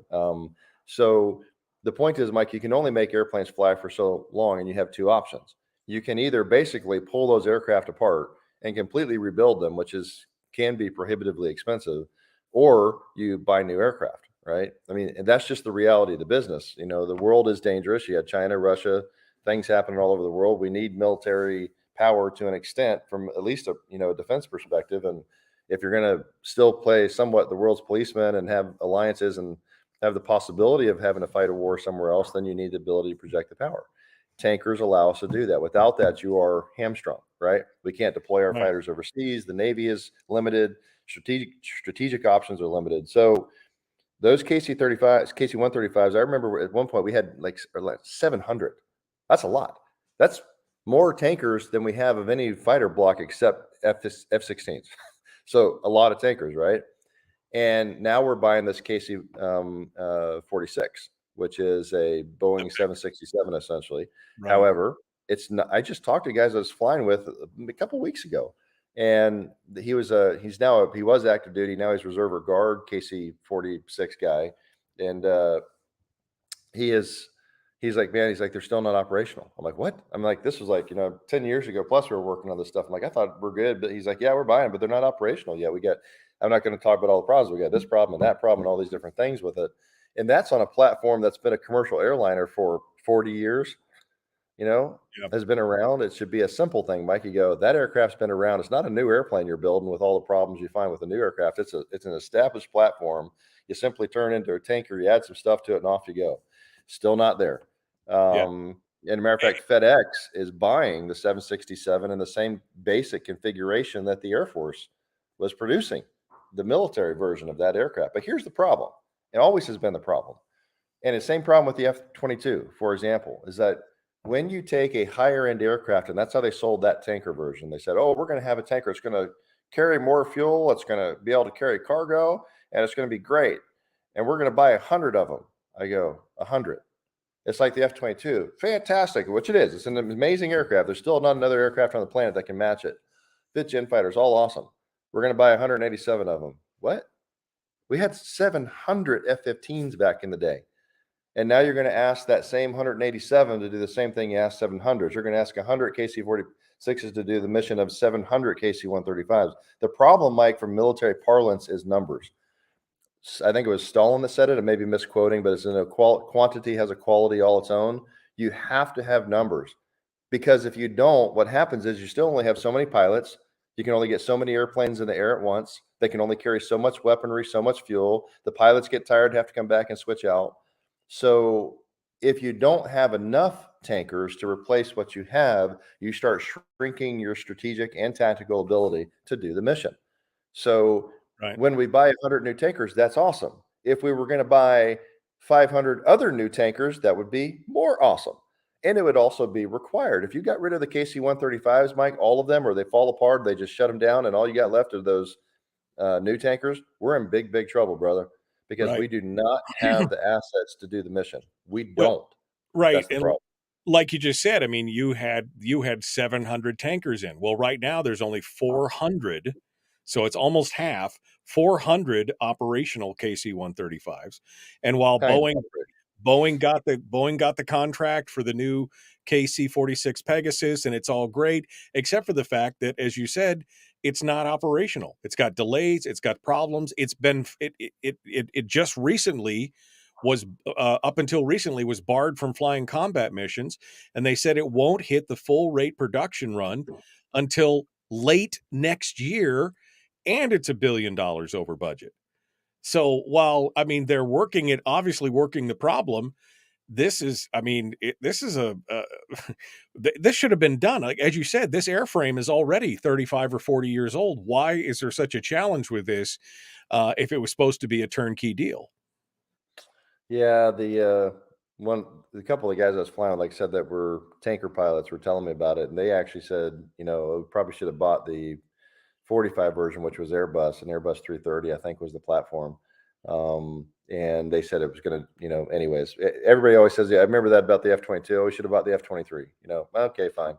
So the point is, Mike, you can only make airplanes fly for so long, and you have two options. You can either basically pull those aircraft apart and completely rebuild them, which can be prohibitively expensive, or you buy new aircraft, right? I mean, and that's just the reality of the business. The world is dangerous. You had China, Russia, things happening all over the world. We need military power to an extent from at least a defense perspective. And if you're going to still play somewhat the world's policeman and have alliances and have the possibility of having to fight a war somewhere else, then you need the ability to project the power. Tankers allow us to do that. Without that, you are hamstrung, right? We can't deploy our fighters overseas. The Navy is limited. Strategic options are limited. So those KC-135s, I remember at one point we had like 700 That's a lot. That's more tankers than we have of any fighter block except F-16s. So a lot of tankers, right? And now we're buying this KC-46, which is a Boeing 767 essentially. Right. However, it's not. I just talked to guys I was flying with a couple weeks ago, and he was active duty. Now he's reserve or guard KC-46 guy, and he's like, man, he's like, they're still not operational. I'm like, what? I'm like, this was like, 10 years ago, plus we were working on this stuff. I'm like, I thought we're good, but he's like, yeah, we're buying, but they're not operational yet. I'm not going to talk about all the problems. We got this problem and that problem and all these different things with it. And that's on a platform that's been a commercial airliner for 40 years, has been around. It should be a simple thing, Mike. You go, that aircraft's been around. It's not a new airplane you're building with all the problems you find with a new aircraft. It's an established platform. You simply turn into a tanker, you add some stuff to it, and off you go. Still not there. And a matter of fact, FedEx is buying the 767 in the same basic configuration that the Air Force was producing, the military version of that aircraft. But here's the problem. It always has been the problem. And the same problem with the F-22, for example, is that when you take a higher end aircraft, and that's how they sold that tanker version, they said, oh, we're going to have a tanker. It's going to carry more fuel. It's going to be able to carry cargo, and it's going to be great. And we're going to buy 100 of them. I go, 100. It's like the F-22. Fantastic, which it is. It's an amazing aircraft. There's still not another aircraft on the planet that can match it. Fifth gen fighters, all awesome. We're going to buy 187 of them. What? We had 700 F-15s back in the day. And now you're going to ask that same 187 to do the same thing you asked 700s. You're going to ask 100 KC-46s to do the mission of 700 KC-135s. The problem, Mike, from military parlance is numbers. I think it was Stalin that said it. I may be misquoting, but it's in a quantity has a quality all its own. You have to have numbers, because if you don't, what happens is you still only have so many pilots. You can only get so many airplanes in the air at once. They can only carry so much weaponry, so much fuel. The pilots get tired, have to come back and switch out. So if you don't have enough tankers to replace what you have, you start shrinking your strategic and tactical ability to do the mission. So when we buy 100 new tankers, that's awesome. If we were going to buy 500 other new tankers, that would be more awesome. And it would also be required. If you got rid of the KC-135s, Mike, all of them, or they fall apart, they just shut them down, and all you got left are those new tankers, we're in big, big trouble, brother, because we do not have the assets to do the mission. We don't. That's the problem. Like you just said, I mean, you had 700 tankers in. Well, right now there's only 400. So it's almost half, 400 operational KC-135s. And while Boeing got the contract for the new KC-46 Pegasus, and it's all great, except for the fact that, as you said, it's not operational. It's got delays. It's got problems. It just recently was up until recently was barred from flying combat missions, and they said it won't hit the full rate production run until late next year. And it's $1 billion over budget. So while, I mean, they're obviously working the problem, this is this should have been done. Like, as you said, this airframe is already 35 or 40 years old. Why is there such a challenge with this if it was supposed to be a turnkey deal? Yeah, the couple of guys I was flying with, like I said, that were tanker pilots, were telling me about it. And they actually said, we probably should have bought the 45 version, which was Airbus, and Airbus 330, I think, was the platform. And they said it was going to, anyways, everybody always says, yeah, I remember that about the F-22. We should have bought the F-23, okay, fine.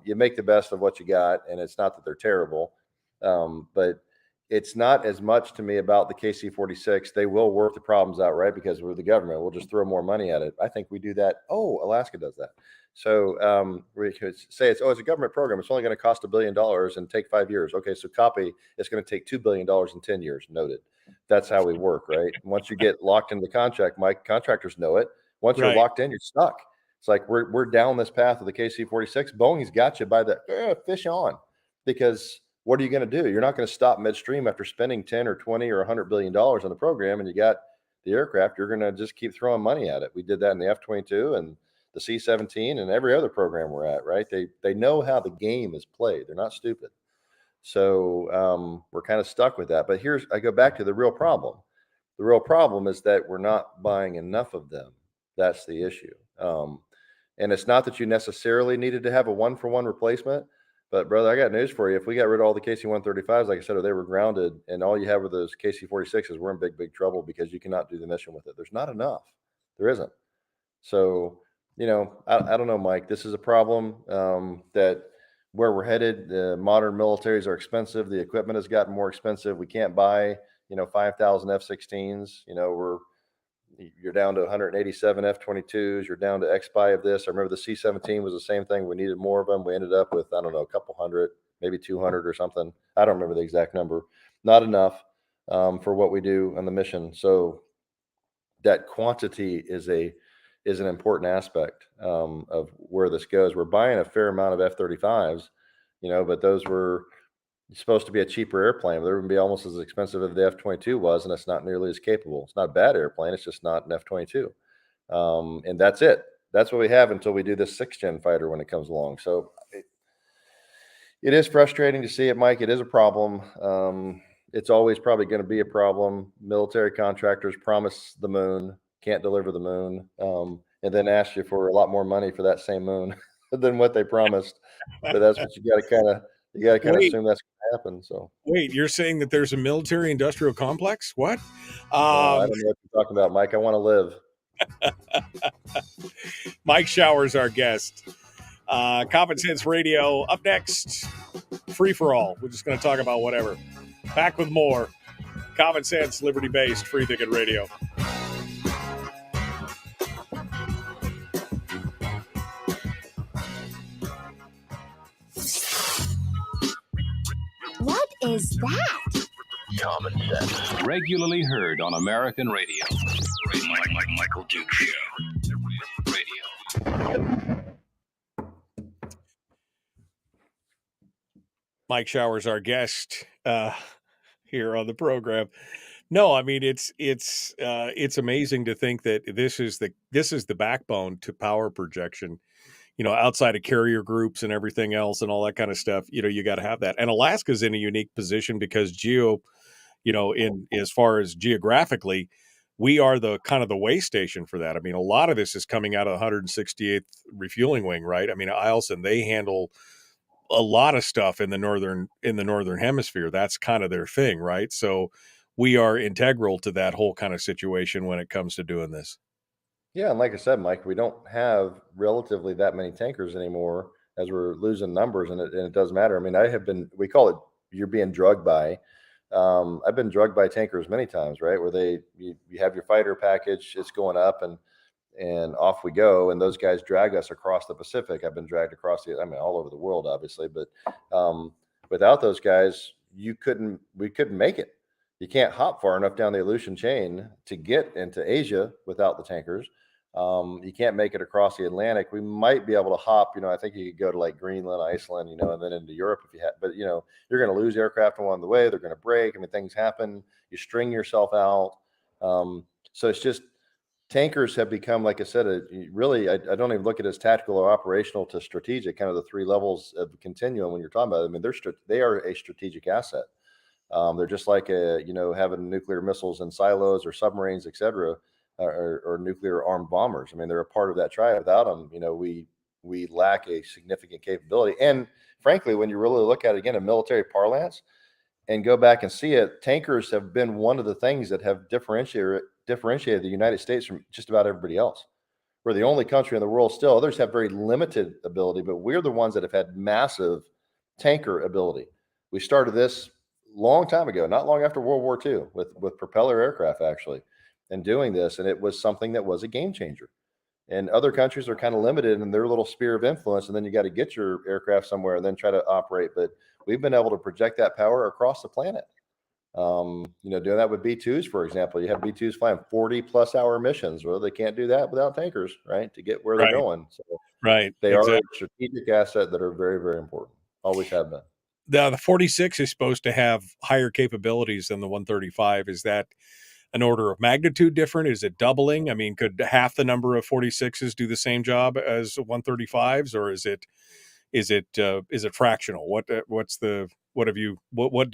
You make the best of what you got. And it's not that they're terrible. But it's not as much to me about the KC-46. They will work the problems out, right? Because we're the government. We'll just throw more money at it. I think we do that. Oh, Alaska does that. So we could say it's a government program. It's only going to cost $1 billion and take 5 years. Okay, so copy. It's going to take $2 billion in 10 years. Noted. That's how we work, right? Once you get locked into the contract, Mike, contractors know it. Once you're locked in, you're stuck. It's like we're down this path of the KC-46. Boeing's got you by the fish on, because what are you going to do? You're not going to stop midstream after spending 10 or 20 or $100 billion on the program, and you got the aircraft. You're going to just keep throwing money at it. We did that in the F-22 and the C-17 and every other program we're at, right? They know how the game is played. They're not stupid. So we're kind of stuck with that. But I go back to the real problem. The real problem is that we're not buying enough of them. That's the issue. And it's not that you necessarily needed to have a 1-for-1 replacement, but brother, I got news for you. If we got rid of all the KC-135s, like I said, or they were grounded, and all you have are those KC-46s, we're in big, big trouble because you cannot do the mission with it. There's not enough. There isn't. So, I don't know, Mike. This is a problem that where we're headed. The modern militaries are expensive. The equipment has gotten more expensive. We can't buy, 5,000 F-16s. You're down to 187 F-22s. You're down to X-Buy of this. I remember the C-17 was the same thing. We needed more of them. We ended up with, I don't know, a couple hundred, maybe 200 or something. I don't remember the exact number. Not enough for what we do on the mission. So that quantity is an important aspect of where this goes. We're buying a fair amount of F-35s, but those were supposed to be a cheaper airplane. They're going to be almost as expensive as the F-22 was, and it's not nearly as capable. It's not a bad airplane. It's just not an F-22. And that's it. That's what we have until we do this 6th-gen fighter when it comes along. So it is frustrating to see it, Mike. It is a problem. It's always probably going to be a problem. Military contractors promise the moon, can't deliver the moon, and then ask you for a lot more money for that same moon than what they promised. But that's what you got to kind of assume that's going to happen. So wait, you're saying that there's a military industrial complex? What? I don't know what you're talking about, Mike. I want to live. Mike Showers, our guest. Common Sense Radio. Up next, free for all. We're just going to talk about whatever. Back with more. Common Sense, liberty-based, free thinking radio. What is that? Common Sense. Regularly heard on American radio. Michael Duke Show. Radio. Mike Showers, our guest here on the program. No, I mean it's amazing to think that this is the backbone to power projection. Outside of carrier groups and everything else and all that kind of stuff, you got to have that. And Alaska's in a unique position because in as far as geographically, we are the kind of the way station for that. I mean, a lot of this is coming out of the 168th Refueling Wing, right? I mean, Eielson, they handle a lot of stuff in the northern hemisphere. That's kind of their thing, right? So we are integral to that whole kind of situation when it comes to doing this. Yeah, and like I said, Mike, we don't have relatively that many tankers anymore as we're losing numbers, and it doesn't matter. I mean, we call it you're being drugged by. I've been drugged by tankers many times, right? Where you have your fighter package, it's going up, and off we go, and those guys drag us across the Pacific. I've been dragged across all over the world, obviously, but without those guys, we couldn't make it. You can't hop far enough down the Aleutian chain to get into Asia without the tankers. You can't make it across the Atlantic. We might be able to hop, I think you could go to like Greenland, Iceland, and then into Europe if you had, but you're going to lose aircraft along the way. They're going to break. Things happen. You string yourself out. So it's just, tankers have become, like I said, really, I don't even look at it as tactical or operational to strategic, kind of the 3 levels of the continuum when you're talking about it. They are a strategic asset. They're just like having nuclear missiles in silos or submarines, et cetera. Or nuclear armed bombers. They're a part of that triad. Without them, we lack a significant capability. And frankly, when you really look at it again in military parlance and go back and see it, tankers have been one of the things that have differentiated the United States from just about everybody else. We're the only country in the world still. Others have very limited ability, but we're the ones that have had massive tanker ability. We started this long time ago, not long after World War II, with propeller aircraft actually. And doing this, and it was something that was a game changer. And other countries are kind of limited in their little sphere of influence, and then you got to get your aircraft somewhere and then try to operate. But we've been able to project that power across the planet. Doing that with B-2s, for example. You have B-2s flying 40+ hour missions. Well, they can't do that without tankers, right? To get where they're going. So they are a strategic asset that are very, very important. Always have been. The 46 is supposed to have higher capabilities than the 135. Is that an order of magnitude different? Is it doubling? Could half the number of 46s do the same job as 135s, or is it fractional? What do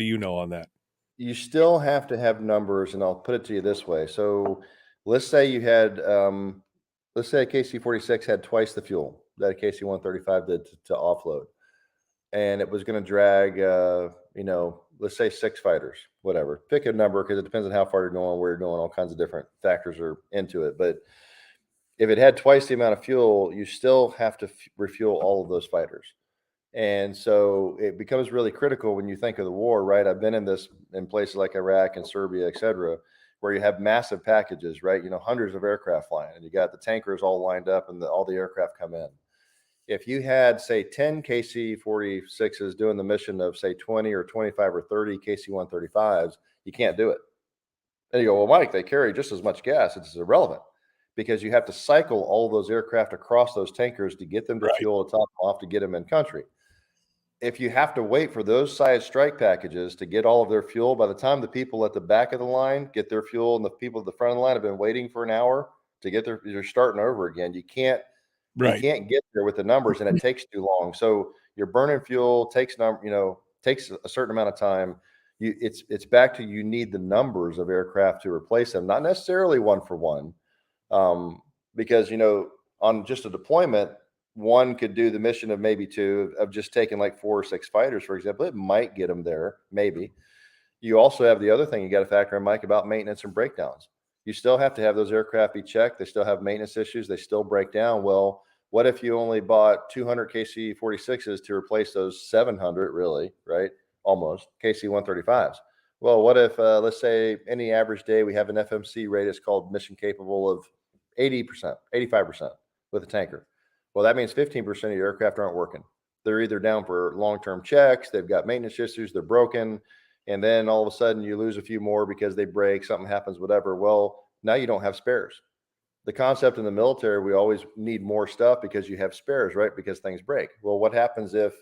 you know on that? You still have to have numbers, and I'll put it to you this way. So let's say you had let's say a KC-46 had twice the fuel that a KC-135 did to offload, and it was going to drag, let's say 6 fighters, whatever. Pick a number because it depends on how far you're going, where you're going. All kinds of different factors are into it. But if it had twice the amount of fuel, you still have to refuel all of those fighters. And so it becomes really critical when you think of the war, right? I've been in places like Iraq and Serbia, et cetera, where you have massive packages, right? Hundreds of aircraft flying, and you got the tankers all lined up and all the aircraft come in. If you had, say, 10 KC-46s doing the mission of, say, 20 or 25 or 30 KC-135s, you can't do it. And you go, well, Mike, they carry just as much gas. It's irrelevant because you have to cycle all those aircraft across those tankers to get them to fuel, to top them off, to get them in country. If you have to wait for those size strike packages to get all of their fuel, by the time the people at the back of the line get their fuel and the people at the front of the line have been waiting for an hour to get you're starting over again. You can't get there with the numbers, and it takes too long. So you're burning fuel, takes a certain amount of time. It's back to, you need the numbers of aircraft to replace them, not necessarily one for one, because on just a deployment, one could do the mission of maybe 2 of just taking like 4 or 6 fighters, for example. It might get them there, maybe. You also have the other thing you got to factor in, Mike, about maintenance and breakdowns. You still have to have those aircraft be checked. They still have maintenance issues. They still break down. Well, what if you only bought 200 KC-46s to replace those 700, really, right? Almost KC-135s. Well, what if, let's say any average day we have an FMC rate is called mission capable of 80%, 85% with a tanker. Well, that means 15% of your aircraft aren't working. They're either down for long-term checks, they've got maintenance issues, they're broken, and then all of a sudden you lose a few more because they break, something happens, whatever. Well, now you don't have spares. The concept in the military, we always need more stuff because you have spares, right? Because things break. Well, what happens if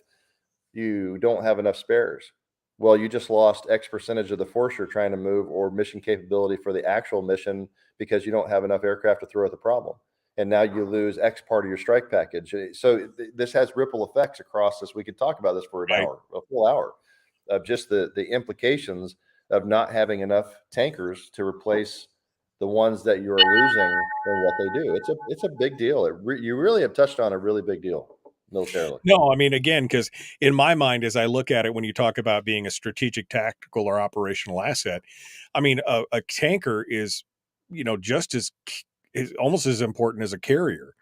you don't have enough spares? Well, you just lost X percentage of the force you're trying to move or mission capability for the actual mission because you don't have enough aircraft to throw at the problem. And now you lose X part of your strike package. So this has ripple effects across this. We could talk about this for an hour, a full hour, of just the implications of not having enough tankers to replace the ones that you're losing and what they do. It's a big deal. You really have touched on a really big deal militarily. No, I mean, again, because in my mind, as I look at it, when you talk about being a strategic, tactical, or operational asset, I mean, a tanker is, just as is almost as important as a carrier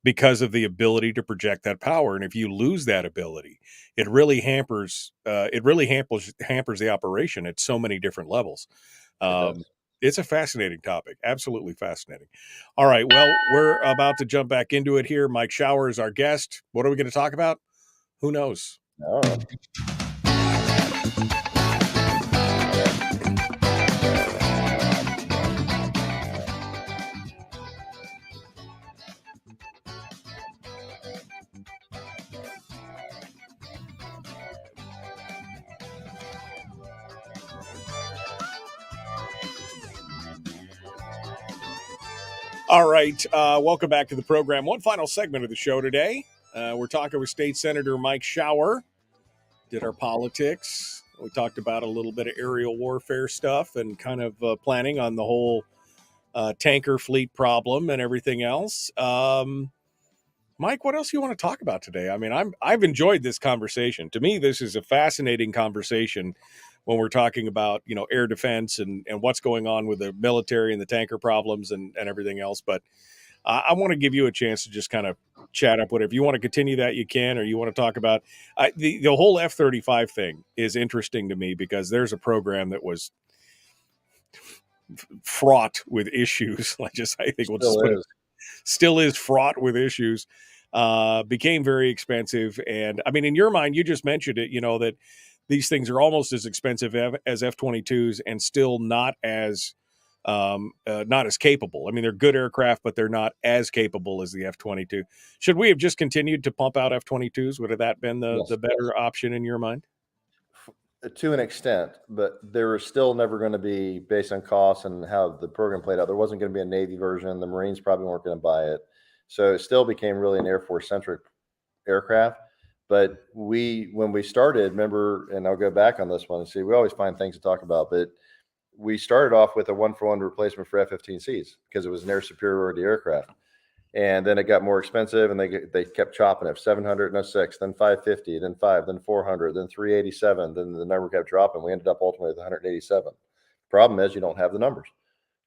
because of the ability to project that power. And if you lose that ability, it really hampers the operation at so many different levels. It's a fascinating topic. Absolutely fascinating. All right. Well, we're about to jump back into it here. Mike Shower is our guest. What are we going to talk about? Who knows? All right. All right. Welcome back to the program. One final segment of the show today. We're talking with State Senator Mike Shower. Did our politics. We talked about a little bit of aerial warfare stuff and kind of planning on the whole tanker fleet problem and everything else. Mike, what else do you want to talk about today? I mean, I've enjoyed this conversation. To me, this is a fascinating conversation when we're talking about, air defense and what's going on with the military and the tanker problems and everything else. But I want to give you a chance to just kind of chat up whatever. If you want to continue that, you can, or you want to talk about the whole F-35 thing is interesting to me because there's a program that was fraught with issues. Still is fraught with issues. Became very expensive. And I mean, in your mind, you just mentioned it, that these things are almost as expensive as F-22s and still not as capable. I mean, they're good aircraft, but they're not as capable as the F-22. Should we have just continued to pump out F-22s? Would have that been the better option in your mind? To an extent, but there was still never going to be, based on costs and how the program played out, there wasn't going to be a Navy version. The Marines probably weren't going to buy it. So it still became really an Air Force-centric aircraft. But when we started, remember, and I'll go back on this one and see, we always find things to talk about, but we started off with a 1-for-1 replacement for F-15Cs because it was an air superiority aircraft. And then it got more expensive, and they kept chopping it. 700 in 06, then 550, then 5, then 400, then 387. Then the number kept dropping. We ended up ultimately with 187. Problem is, you don't have the numbers.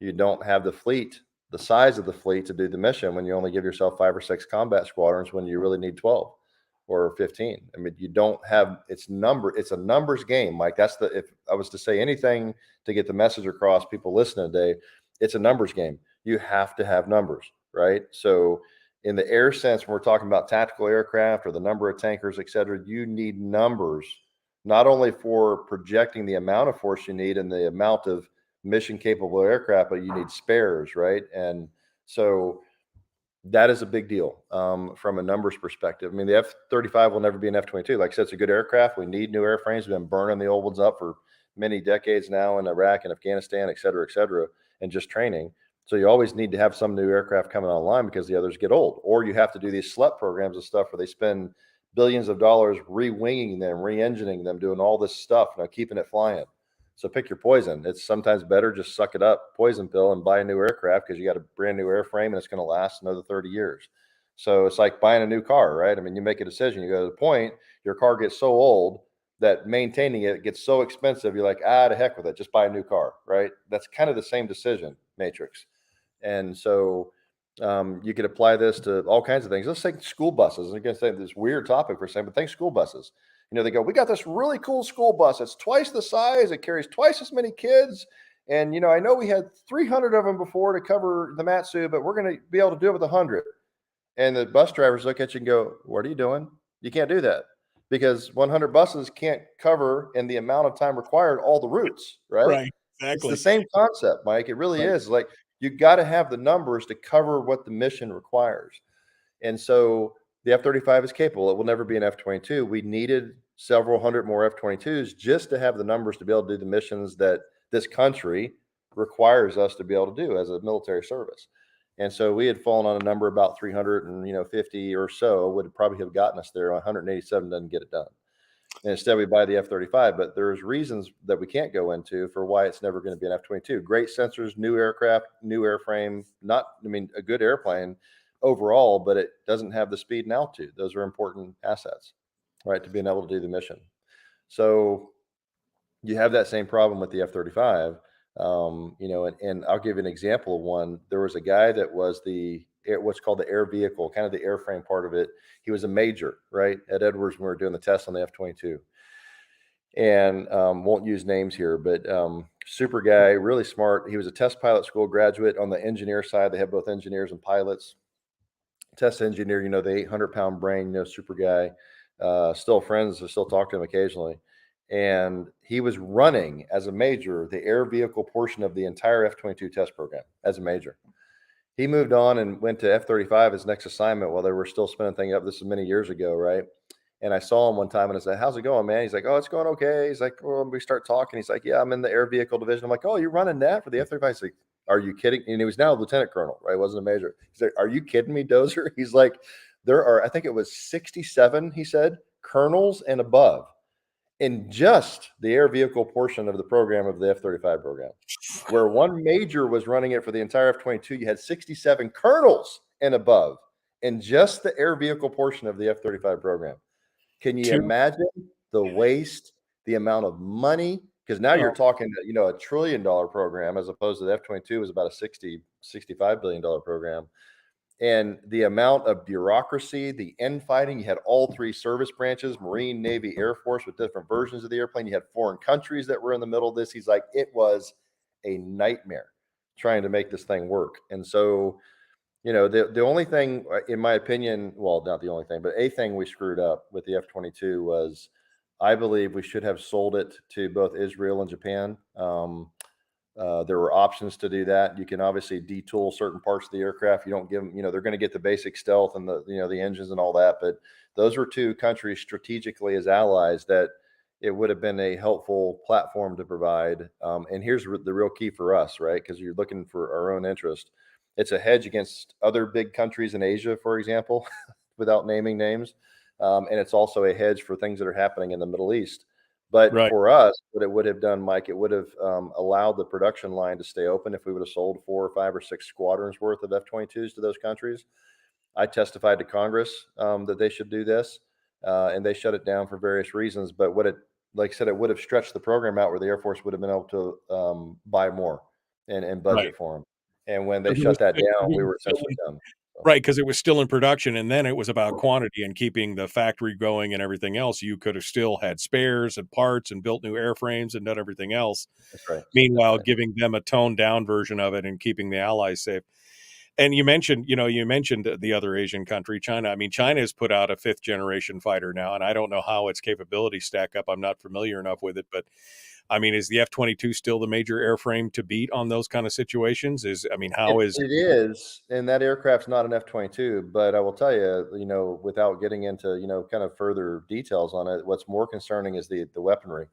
You don't have the fleet, the size of the fleet to do the mission when you only give yourself 5 or 6 combat squadrons when you really need 12 or 15. I mean, you don't have it's a numbers game, Mike. If I was to say anything to get the message across, people listening today, it's a numbers game. You have to have numbers, right? So in the air sense, when we're talking about tactical aircraft or the number of tankers, et cetera, you need numbers, not only for projecting the amount of force you need and the amount of mission capable aircraft, but you need spares, right? And so that is a big deal from a numbers perspective. I mean, the F-35 will never be an F-22. Like I said, it's a good aircraft. We need new airframes. We've been burning the old ones up for many decades now in Iraq and Afghanistan, et cetera, and just training. So you always need to have some new aircraft coming online because the others get old. Or you have to do these SLEP programs and stuff where they spend billions of dollars re-winging them, re-engineering them, doing all this stuff, keeping it flying. So pick your poison. It's sometimes better just suck it up, poison pill, and buy a new aircraft because you got a brand new airframe and it's going to last another 30 years. So it's like buying a new car, right? I mean, you make a decision. You go to the point, your car gets so old that maintaining it gets so expensive. You're like, to heck with it. Just buy a new car, right? That's kind of the same decision matrix. And so you could apply this to all kinds of things. Let's take school buses. I'm going to say this weird topic for a second, but think school buses. They go, we got this really cool school bus. It's twice the size. It carries twice as many kids. And, I know we had 300 of them before to cover the Matsu, but we're going to be able to do it with 100. And the bus drivers look at you and go, what are you doing? You can't do that because 100 buses can't cover in the amount of time required all the routes, right? Right, exactly. It's the same concept, Mike. It really is. Like, you got to have the numbers to cover what the mission requires. And so the F-35 is capable. It will never be an F-22. We needed several hundred more F-22s just to have the numbers to be able to do the missions that this country requires us to be able to do as a military service. And so we had fallen on a number about 350 or so would probably have gotten us there. 187 doesn't get it done. And instead we buy the F-35, but there's reasons that we can't go into for why it's never going to be an F-22. Great sensors, new aircraft, new airframe, a good airplane overall, but it doesn't have the speed and altitude. Those are important assets, right, to being able to do the mission. So you have that same problem with the F-35, and I'll give you an example of one. There was a guy that was what's called the air vehicle, kind of the airframe part of it. He was a major, right, at Edwards when we were doing the test on the F-22. And won't use names here, but super guy, really smart. He was a test pilot school graduate. On the engineer side, they have both engineers and pilots. Test engineer, the 800-pound brain, super guy. Still friends, I still talk to him occasionally. And he was running as a major the air vehicle portion of the entire F-22 test program as a major. He moved on and went to F-35 his next assignment while they were still spinning things up. This is many years ago, right? And I saw him one time and I said, how's it going, man? He's like, oh, it's going okay. He's like, well, we start talking. He's like, yeah, I'm in the air vehicle division. I'm like, oh, you're running that for the F-35? He's like, are you kidding? And he was now a lieutenant colonel, right? He wasn't a major. He's like, are you kidding me, Dozer? He's like, there are, I think it was 67, he said, colonels and above in just the air vehicle portion of the program of the F-35 program, where one major was running it for the entire F-22. You had 67 colonels and above in just the air vehicle portion of the F-35 program. Can you imagine the waste, the amount of money? Because now you're talking, a $1 trillion program as opposed to the F-22 was about a $65 billion program. And the amount of bureaucracy, the infighting, you had all three service branches, Marine, Navy, Air Force, with different versions of the airplane. You had foreign countries that were in the middle of this. He's like, it was a nightmare trying to make this thing work. And so, the only thing, in my opinion, well, not the only thing, but a thing we screwed up with the F-22 was, I believe we should have sold it to both Israel and Japan. There were options to do that. You can obviously detool certain parts of the aircraft. You don't give them, they're going to get the basic stealth and the engines and all that. But those were two countries strategically as allies that it would have been a helpful platform to provide. And here's the real key for us, right? Because you're looking for our own interest. It's a hedge against other big countries in Asia, for example, without naming names. And it's also a hedge for things that are happening in the Middle East. But Right. for us, what it would have done, Mike, it would have allowed the production line to stay open if we would have sold 4 or 5 or 6 squadrons worth of F-22s to those countries. I testified to Congress that they should do this, and they shut it down for various reasons. But what it, like I said, it would have stretched the program out where the Air Force would have been able to buy more and budget Right. for them. And when they 'Cause it shut was that it down, we was were still essentially in done. So, right, because it was still in production, and then it was about quantity and keeping the factory going and everything else. You could have still had spares and parts and built new airframes and done everything else. that's right. That's Meanwhile, right. giving them a toned down version of it and keeping the allies safe. And you mentioned the other Asian country, China. I mean, China has put out a 5th generation fighter now, and I don't know how its capabilities stack up. I'm not familiar enough with it, but I mean, is the F-22 still the major airframe to beat on those kind of situations? How is It is, and that aircraft's not an F-22, but I will tell you, without getting into, kind of further details on it, what's more concerning is the weaponry.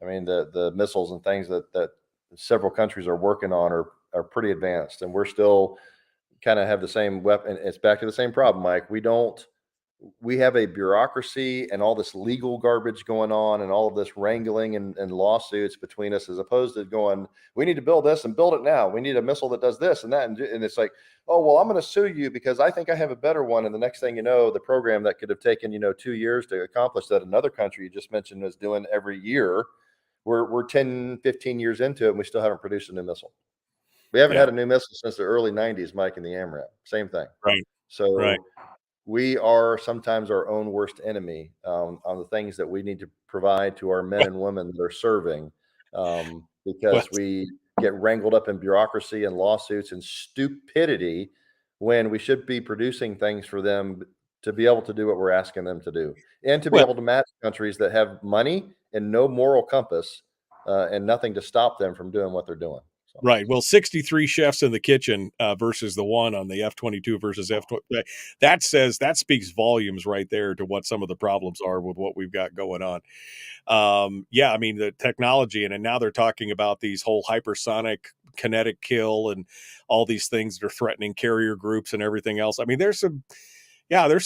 I mean, the missiles and things that several countries are working on are pretty advanced, and we're still kind of have the same weapon. It's back to the same problem, Mike. We have a bureaucracy and all this legal garbage going on and all of this wrangling and lawsuits between us, as opposed to going, we need to build this and build it now. We need a missile that does this and that. And it's like, oh, well, I'm going to sue you because I think I have a better one. And the next thing you know, the program that could have taken, 2 years to accomplish that another country you just mentioned is doing every year. We're 10, 15 years into it, and we still haven't produced a new missile. We haven't yeah, had a new missile since the early 90s, Mike, in the AMRAP. Same thing. right, right. So we are sometimes our own worst enemy on the things that we need to provide to our men and women that are serving, Well, because we get wrangled up in bureaucracy and lawsuits and stupidity when we should be producing things for them to be able to do what we're asking them to do, and to be well, able to match countries that have money and no moral compass, and nothing to stop them from doing what they're doing. So. right. Well, 63 chefs in the kitchen versus the one on the F-22 versus F-20. That speaks volumes right there to what some of the problems are with what we've got going on. Yeah, I mean, the technology, and now they're talking about these whole hypersonic kinetic kill and all these things that are threatening carrier groups and everything else. I mean, there's some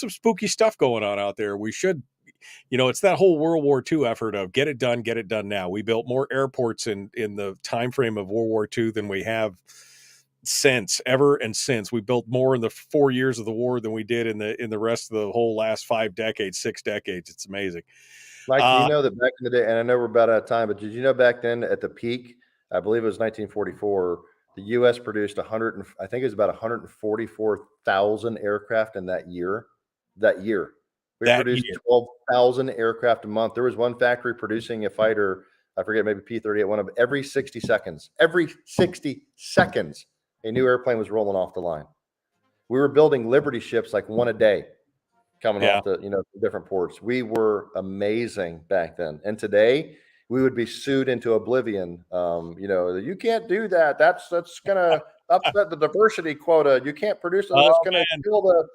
spooky stuff going on out there. We should, it's that whole World War II effort of get it done now. We built more airports in the time frame of World War II than we have since. We built more in the 4 years of the war than we did in the rest of the whole last 5 decades, 6 decades. It's amazing. Mike, do you know that back in the day, and I know we're about out of time, but did you know back then at the peak, I believe it was 1944, the U.S. produced I think it was about 144,000 aircraft in that year. We produced 12,000 aircraft a month. There was one factory producing a fighter, I forget, maybe P-38, one of every 60 seconds. Every 60 seconds, a new airplane was rolling off the line. We were building Liberty ships like one a day coming off the, different ports. We were amazing back then. And today we would be sued into oblivion. You can't do that. That's going to upset the diversity quota. You can't produce something that's going to kill the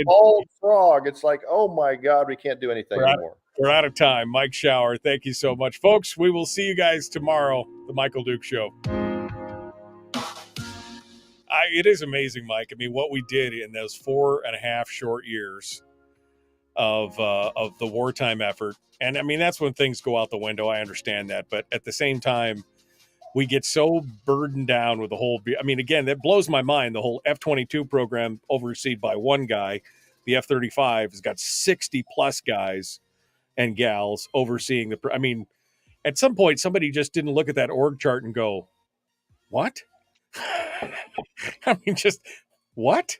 bald frog. It's like, oh my God, we can't do anything anymore. We're out of time. Mike Shower, thank you so much. Folks, we will see you guys tomorrow, the Michael Duke Show. It is amazing, Mike. I mean, what we did in those 4.5 short years of the wartime effort. And I mean, that's when things go out the window. I understand that. But at the same time, we get so burdened down with the whole, I mean, again, that blows my mind. The whole F-22 program overseen by one guy, the F-35 has got 60 plus guys and gals overseeing I mean, at some point, somebody just didn't look at that org chart and go, what? I mean, just what?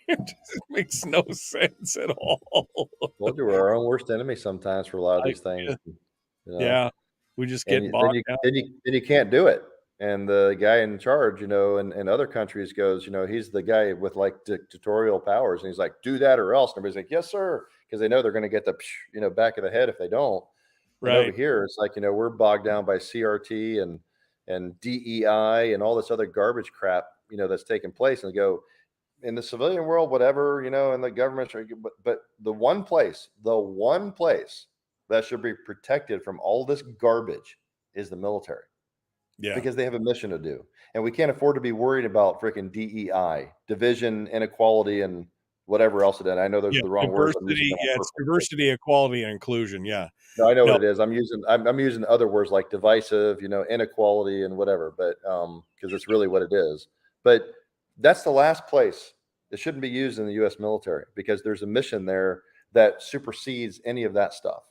It just makes no sense at all. Told you we're our own worst enemy sometimes for a lot of these things. Yeah, we just get bogged down. And you can't do it. And the guy in charge, in other countries goes, he's the guy with like dictatorial powers. And he's like, do that or else. And everybody's like, yes, sir. Because they know they're going to get the, back of the head if they don't. Right. And over here, it's like, we're bogged down by CRT and DEI and all this other garbage crap, that's taking place. And they go, in the civilian world, whatever, and the government, but the one place that should be protected from all this garbage is the military. Yeah. Because they have a mission to do. And we can't afford to be worried about freaking DEI, division, inequality, and whatever else it is. I know those Yeah, are the wrong words. I'm using diversity. them on Yeah, it's purpose. diversity, equality, and inclusion. Yeah. No, I know No, what it is. I'm using other words like divisive, inequality and whatever, but because it's really what it is. But that's the last place. It shouldn't be used in the U.S. military because there's a mission there that supersedes any of that stuff.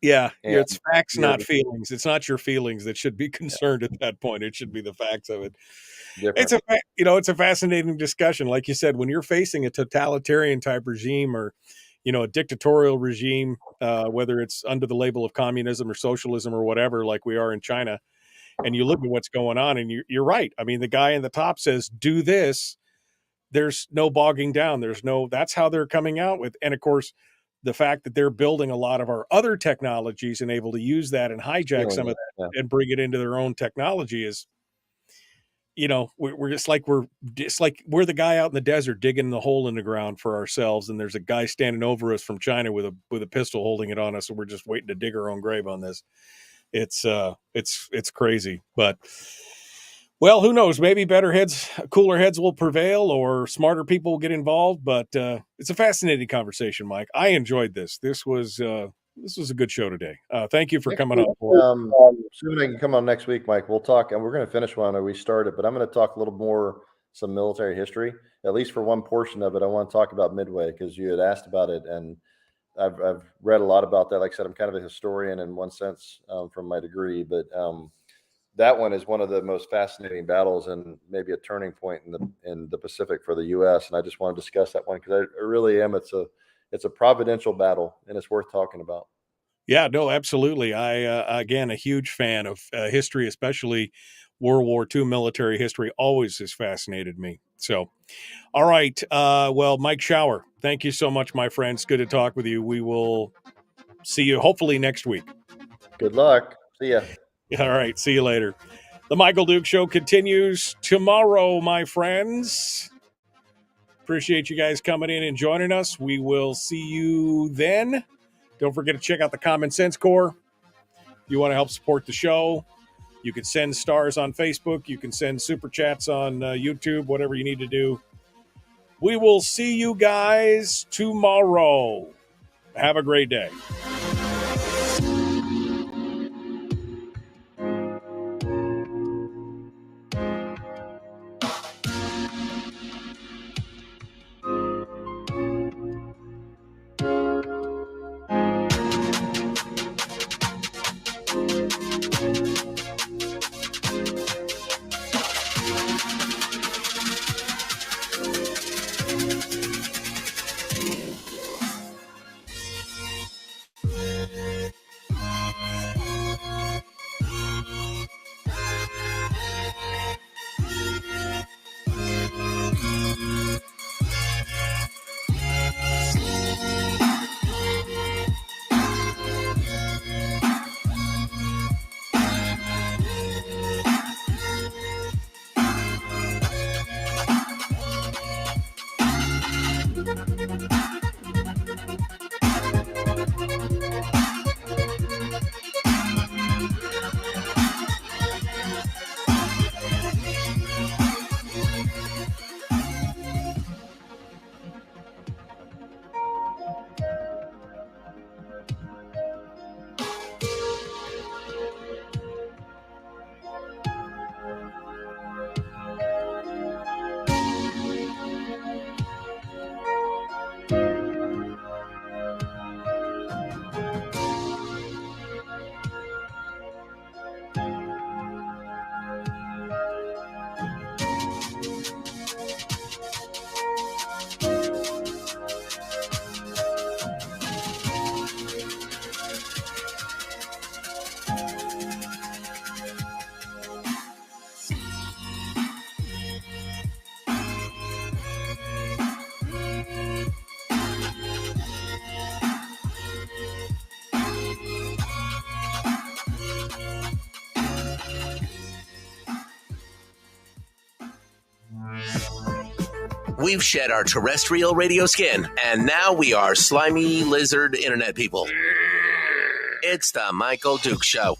yeah, And it's facts, you're not feelings. It's not your feelings that should be concerned at that point. It should be the facts of it. different. It's a fascinating discussion. Like you said, when you're facing a totalitarian type regime or, a dictatorial regime, whether it's under the label of communism or socialism or whatever, like we are in China, and you look at what's going on, and you're right. I mean, the guy in the top says, "Do this." There's no bogging down. That's how they're coming out with. And of course, the fact that they're building a lot of our other technologies and able to use that and hijack some of that and bring it into their own technology is, we're just like we're the guy out in the desert digging the hole in the ground for ourselves, and there's a guy standing over us from China with a pistol holding it on us, and we're just waiting to dig our own grave on this. It's crazy, but well, who knows? Maybe cooler heads will prevail, or smarter people will get involved. But it's a fascinating conversation, Mike. I enjoyed this. This was a good show today. Thank you for coming on. Soon I can come on next week, Mike. We'll talk, and we're going to finish one we started, but I'm going to talk a little more some military history, at least for one portion of it. I want to talk about Midway because you had asked about it, and I've read a lot about that. Like I said, I'm kind of a historian in one sense from my degree, but that one is one of the most fascinating battles and maybe a turning point in the Pacific for the U.S. And I just want to discuss that one because I really am. It's a providential battle, and it's worth talking about. Yeah, no, absolutely. I again, a huge fan of history, especially World War II military history. Always has fascinated me. So, all right. Well, Mike Shower, thank you so much, my friends. Good to talk with you. We will see you hopefully next week. Good luck. See ya. All right. See you later. The Michael Duke Show continues tomorrow, my friends. Appreciate you guys coming in and joining us. We will see you then. Don't forget to check out the Common Sense Corps. If you want to help support the show, you can send stars on Facebook. You can send super chats on YouTube, whatever you need to do. We will see you guys tomorrow. Have a great day. We've shed our terrestrial radio skin, and now we are slimy lizard internet people. It's the Michael Duke Show.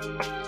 Radio.